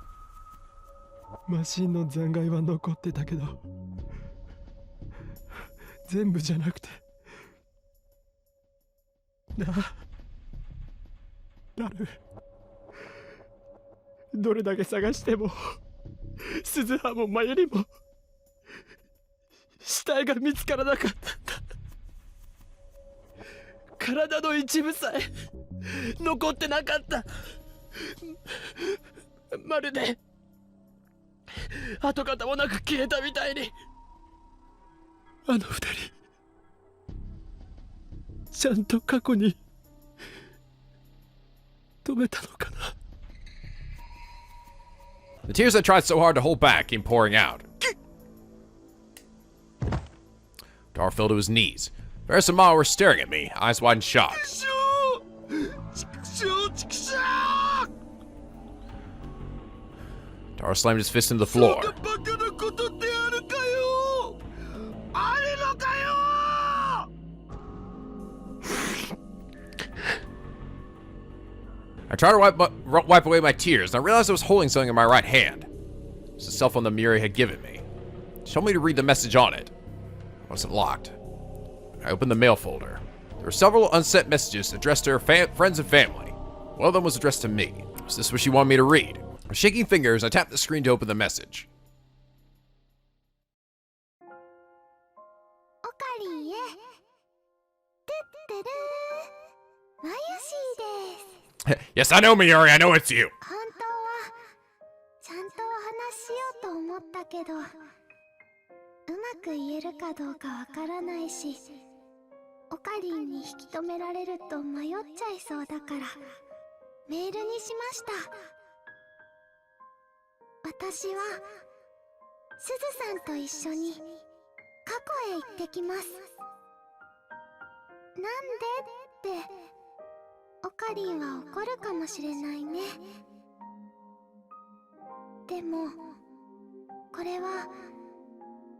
マシンの残骸は残ってたけど、全部じゃなくてなる。どれだけ探しても鈴葉も真由里も死体が見つからなかったんだ。体の一部さえ残ってなかった。まるで跡形もなく消えたみたいに。あの二人ちゃんと過去に止めたのかな。 The tears I tried so hard to hold back came pouring out. Dara fell to his knees. Varys and Maho were staring at me, eyes wide in shock. Dara slammed his fist into the floor. I tried to wipe away my tears, and I realized I was holding something in my right hand. It was the cell phone that Mayuri had given me. She told me to read the message on it. It wasn't locked. I opened the mail folder. There were several unsent messages addressed to her friends and family. One of them was addressed to me. Was this what she wanted me to read? With shaking fingers, I tapped the screen to open the message. オカリンへ。トゥットゥルー。マユシーです。 Yes, I know, Mayuri. I know it's you. 本当はちゃんとお話ししようと思ったけど、うまく言えるかどうかわからないし、オカリンに引き止められると迷っちゃいそうだからメールにしました。私はすずさんと一緒に過去へ行ってきます。なんでってオカリンは怒るかもしれないね。でもこれは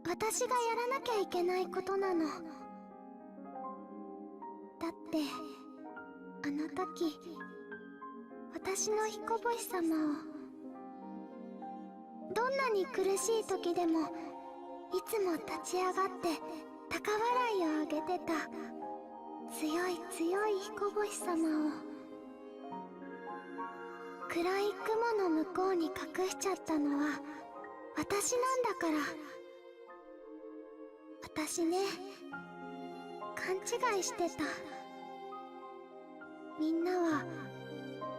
私がやらなきゃいけないことなの。だってあの時私の彦星様をどんなに苦しい時でもいつも立ち上がって高笑いをあげてた強い強い彦星様を暗い雲の向こうに隠しちゃったのは私なんだから。私ね、勘違いしてた。みんなは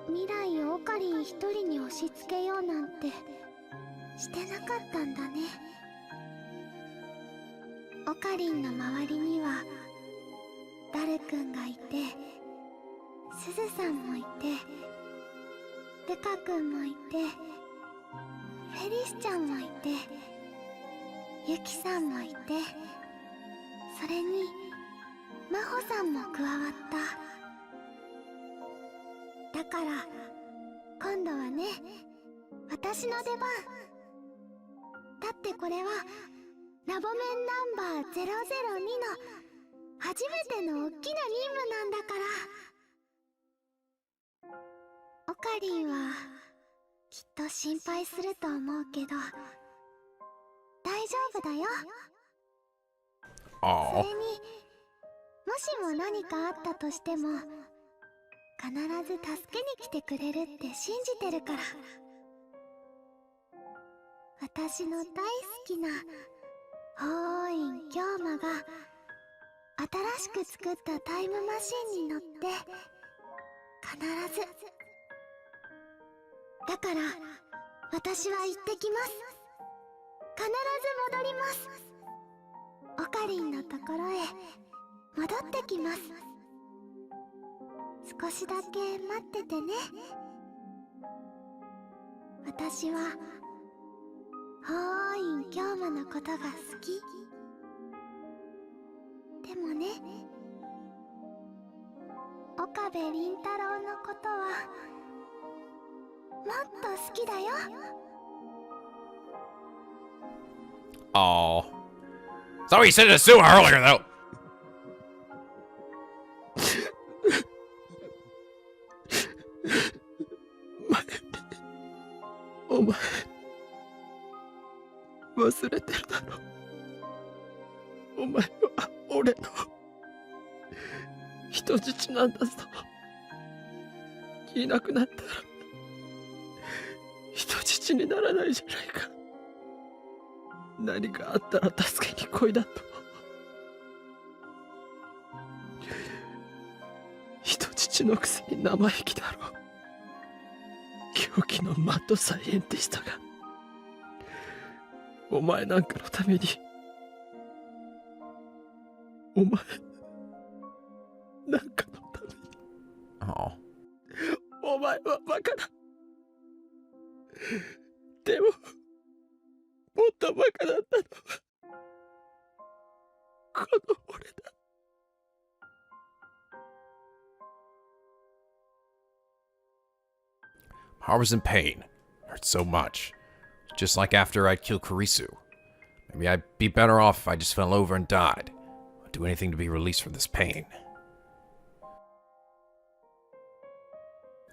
未来をオカリン一人に押し付けようなんてしてなかったんだね。オカリンの周りにはダルくんがいて、すずさんもいて、デカくんもいて、フェリスちゃんもいて、ユキさんもいて、それにマホさんも加わった。だから今度はね、私の出番。だってこれはラボメンナンバー002の初めての大きな任務なんだから。オカリンはきっと心配すると思うけど大丈夫だよ。それにもしも何かあったとしても必ず助けに来てくれるって信じてるから。私の大好きな法院京馬が新しく作ったタイムマシンに乗って必ず。だから私は行ってきます。必ず戻ります。かりんのところへ戻ってきます。少しだけ待っててね。私は法王院京馬のことが好き。でもね、岡部倫太郎のことはもっと好きだよ。Oh. That's what he said to Suzuha earlier, though. お前忘れてるだろ。お前は俺の人質なんだぞ。いなくなったら人質にならないじゃないか。何かあったら助けに来いだと。人質のくせに生意気だろ。狂気のマッドサイエンティストがお前なんかのために。お前なんかのために。Oh. お前はバカだ。でももっとバカだったのはこの俺だ。I was in pain. Hurt so much. Just like after I'd killed Kurisu. Maybe I'd be better off if I just fell over and died. I'd do anything to be released from this pain.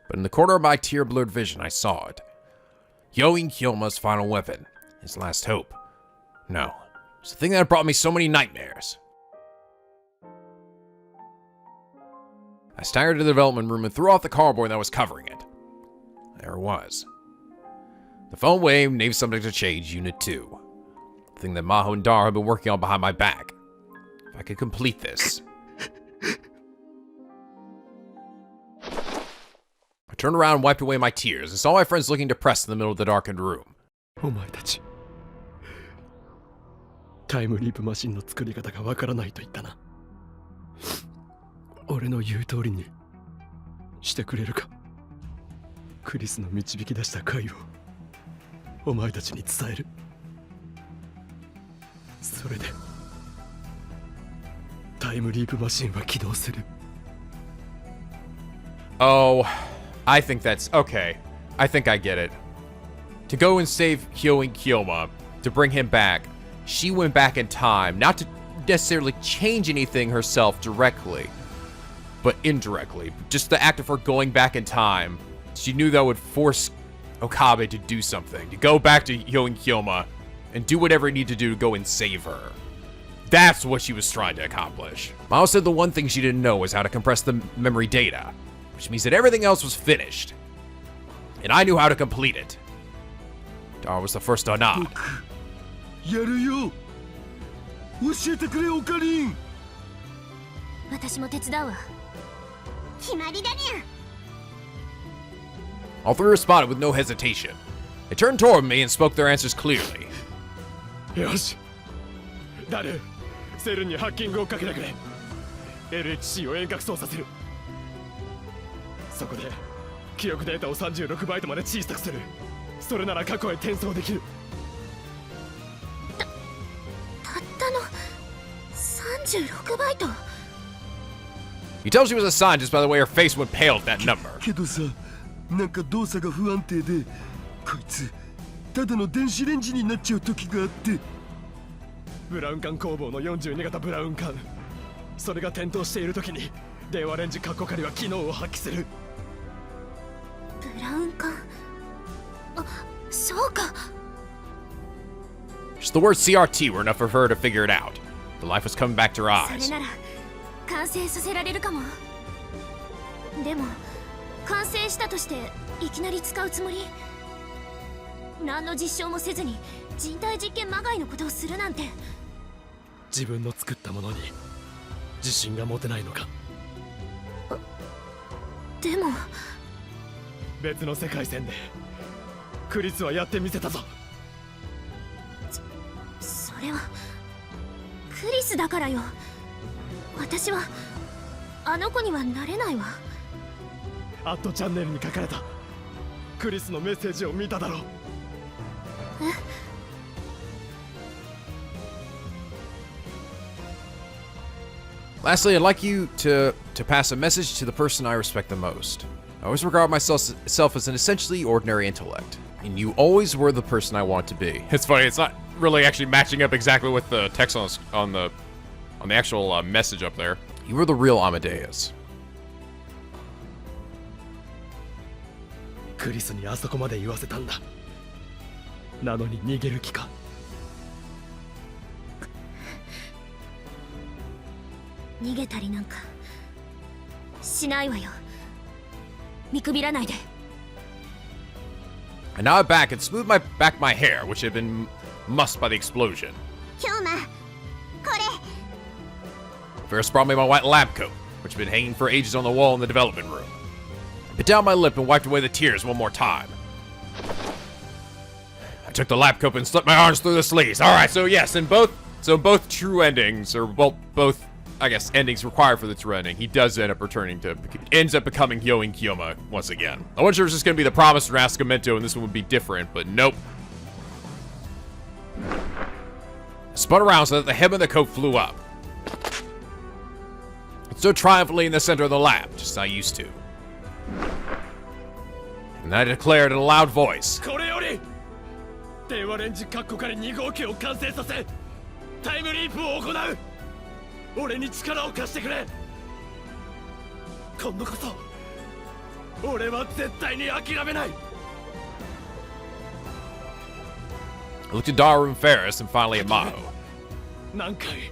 But in the corner of my tear-blurred vision, I saw it. Yoin Kyoma's final weapon. His last hope. No. It's the thing that brought me so many nightmares. I staggered to the development room and threw off the cardboard that was covering it. There it was. The phone wave, name subject to change, Unit 2. The thing that Maho and Dara had been working on behind my back. If I could complete this. I turned around and wiped away my tears and saw my friends looking depressed in the middle of the darkened room. お前たちタイムリープマシンの作り方がわからないと言ったな。俺の言う通りにしてくれるか。クリスの導き出した回をお前たちに伝える。それでタイムリープマシンは起動する。Oh, I think that's okay. I think I get it. To go and save Hyoin Kyoma, to bring him back, she went back in time, not to necessarily change anything herself directly, but indirectly. Just the act of her going back in time, she knew that would force Okabe to do something, to go back to Hyoin Kyoma and do whatever he needed to do to go and save her. That's what she was trying to accomplish. Mao said the one thing she didn't know was how to compress the memory data, which means that everything else was finished. And I knew how to complete it. Dara was the first to nod. やるよ。教えてくれオカリン。私も手伝うわ。決まりだにゃ。 All three responded with no hesitation. They turned toward me and spoke their answers clearly. よし。ダル、セルにハッキングをかけてくれ。LHC を遠隔操作する。そこで記憶データを36バイトまで小さくする。それなら過去へ転送できる。たったの36バイト。 You tell she was a scientist by the way her face went pale at that number. けどさ、なんか動作が不安定で、こいつただの電子レンジになっちゃう時があって。ブラウン管工房の42型ブラウン管。それが点灯している時に電話レンジカッコ仮は機能を発揮する。ブラウン管。あ、そうか。 Just the words CRT were enough for her to figure it out. The life was coming back to her そ eyes. れなら完成させられるかも。でも完成したとしていきなり使うつもり？何の実証もせずに人体実験まがいのことをするなんて。自分の作ったものに自信が持てないのか。でも別の世界線でクリスはやってみせたぞ。それはクリスだからよ。私はあの子にはなれないわ。アットチャンネルに書かれたクリスのメッセージを見ただろう。Lastly, I'd like you to pass a message to the person I respect the most. I always regard myself as an essentially ordinary intellect, and you always were the person I want to be. It's funny, it's not really actually matching up exactly with the text on the actual message up there. You were the real Amadeus. クリスにあそこまで言わせたんだ。なのに逃げる気か。逃げたりなんかしないわよ。見くびらないで。 And now I'm back and smoothed back my hair, which had been mussed by the explosion. 今日これ。 First brought me my white lab coat, which had been hanging for ages on the wall in the development room. I bit down my lip and wiped away the tears one more time. I took the lab coat and slipped my arms through the sleeves. Alright, so yes, in both true endings, or well, both, I guess, endings required for the true ending, he does end up ends up becoming Hyo Kiyoma once again. I wasn't sure it was just going to be the Promised Rascamento and this one would be different, but nope. I spun around so that the hem of the coat flew up. It stood triumphantly in the center of the lab, just as I used to. And I declared in a loud voice. これより電話レンジカッコ仮2号機を完成させタイムリープを行う。俺に力を貸してくれ。今度こそ俺は絶対に諦めない。 I looked at Daru and Ferris and finally at Maho. 何回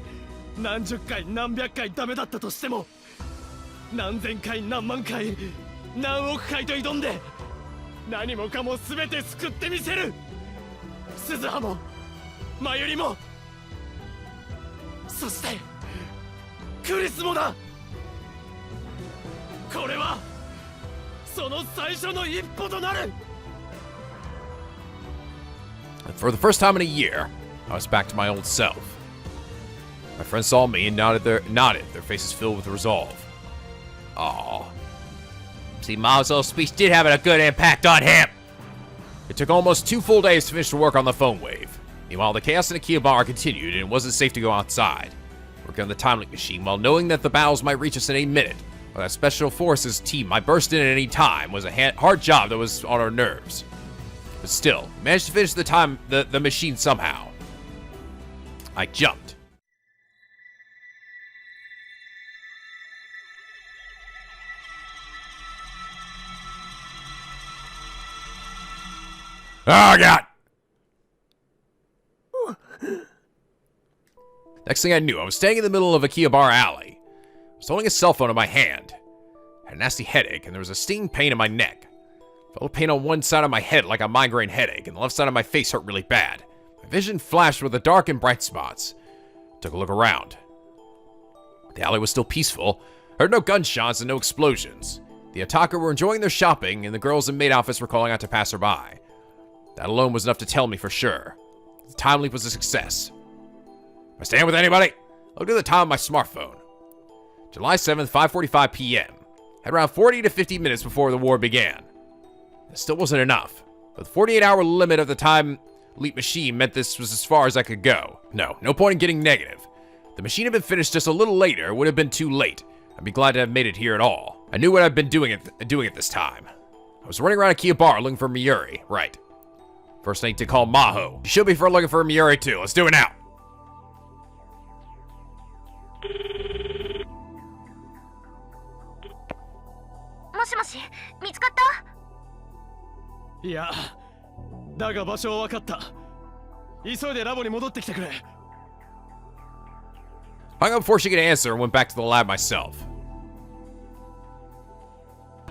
何十回何百回ダメだったとしても何千回何万回何億回と挑んで何もかも全て救ってみせる。鈴葉も真由里もそしてクリスもだ。これはその最初の一歩となる。 For the first time in a year, I was back to my old self. My friends saw me and nodded, their faces filled with resolve. Aww. See, Maho's little speech did have a good impact on him. It took almost 2 full days to finish the work on the phone wave. Meanwhile, the chaos in Akihabara continued, and it wasn't safe to go outside. Working on the time link machine while knowing that the battles might reach us in any minute, or that Special Forces team might burst in at any time, was a hard job that was on our nerves. But still, managed to finish the machine somehow. I jumped. Oh, God! Next thing I knew, I was standing in the middle of Akihabara Alley. I was holding a cell phone in my hand. I had a nasty headache, and there was a stinging pain in my neck. I felt a pain on one side of my head like a migraine headache, and the left side of my face hurt really bad. My vision flashed with the dark and bright spots. I took a look around. The alley was still peaceful. I heard no gunshots and no explosions. The Otaku were enjoying their shopping, and the girls in maid outfits were calling out to passerby. That alone was enough to tell me for sure. The time leap was a success. Am I staying with anybody? I looked at the time on my smartphone. July 7th, 5:45 p.m. Had around 40 to 50 minutes before the war began. It still wasn't enough, but the 48-hour limit of the time leap machine meant this was as far as I could go. No point in getting negative. If the machine had been finished just a little later, it would have been too late. I'd be glad to have made it here at all. I knew what I'd been doing at this time. I was running around Akihabara looking for Mayuri, right. First I need to call Maho. She should be looking for Mayuri too. Let's do it now. もしもし、見つかった？いや、だが場所は分かった。急いでラボに戻ってきてくれ。Hung up before she could answer and went back to the lab myself.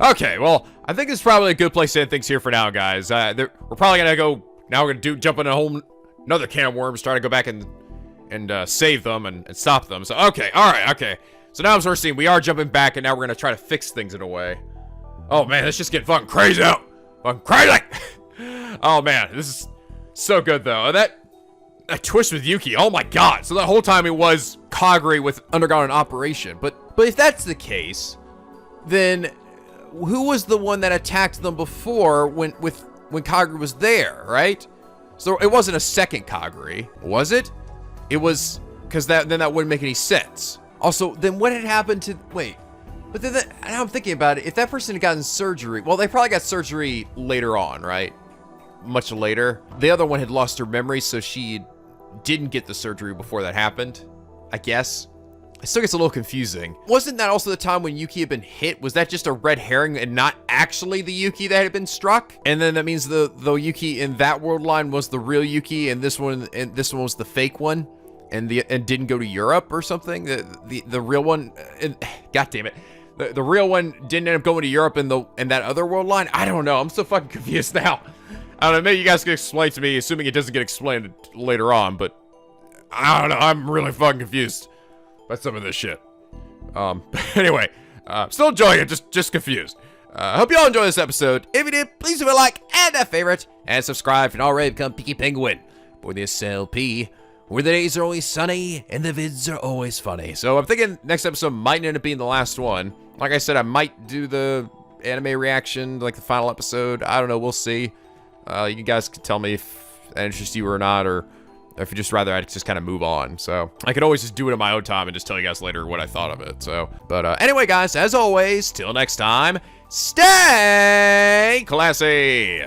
Okay, well, I think this is probably a good place to end things here for now, guys. We're probably gonna go. Now we're gonna jump in another can of worms, try to go back and save them and stop them. So okay, all right, okay. So now as we're seeing, we are jumping back, and now we're gonna try to fix things in a way. Oh man, let's just get fucking crazy out. Fucking crazy. Oh man, this is so good though. a twist with Yuki. Oh my god. So that whole time it was Kagure with undergone an operation. But if that's the case, then who was the one that attacked them before when Kagure was there, right? So it wasn't a second Kagure, was it? It was, because then that wouldn't make any sense. Also, then what had happened to, wait, but then now I'm thinking about it, if that person had gotten surgery, well, they probably got surgery later on, right? Much later. The other one had lost her memory, so she didn't get the surgery before that happened, I guess. It still gets a little confusing. Wasn't that also the time when Yuki had been hit? Was that just a red herring and not actually the Yuki that had been struck? And then that means the Yuki in that world line was the real Yuki, and this one was the fake one, and didn't go to Europe or something. The real one, god damn it, the real one didn't end up going to Europe in that other world line. I don't know. I'm so fucking confused now. I don't know. Maybe you guys can explain to me, assuming it doesn't get explained later on. But I don't know. I'm really fucking confused by some of this shit. Anyway, still enjoying it, just confused. I hope you all enjoyed this episode. If you did, please leave a like and a favorite, and subscribe if you're not already become Peaky Penguin for the SLP, where the days are always sunny and the vids are always funny. So I'm thinking next episode might end up being the last one. Like I said, I might do the anime reaction, like the final episode. I don't know, we'll see. You guys can tell me if that interests you or not, or if you just rather I just kind of move on. So I could always just do it in my own time and just tell you guys later what I thought of it. So, but anyway, guys, as always, till next time, stay classy.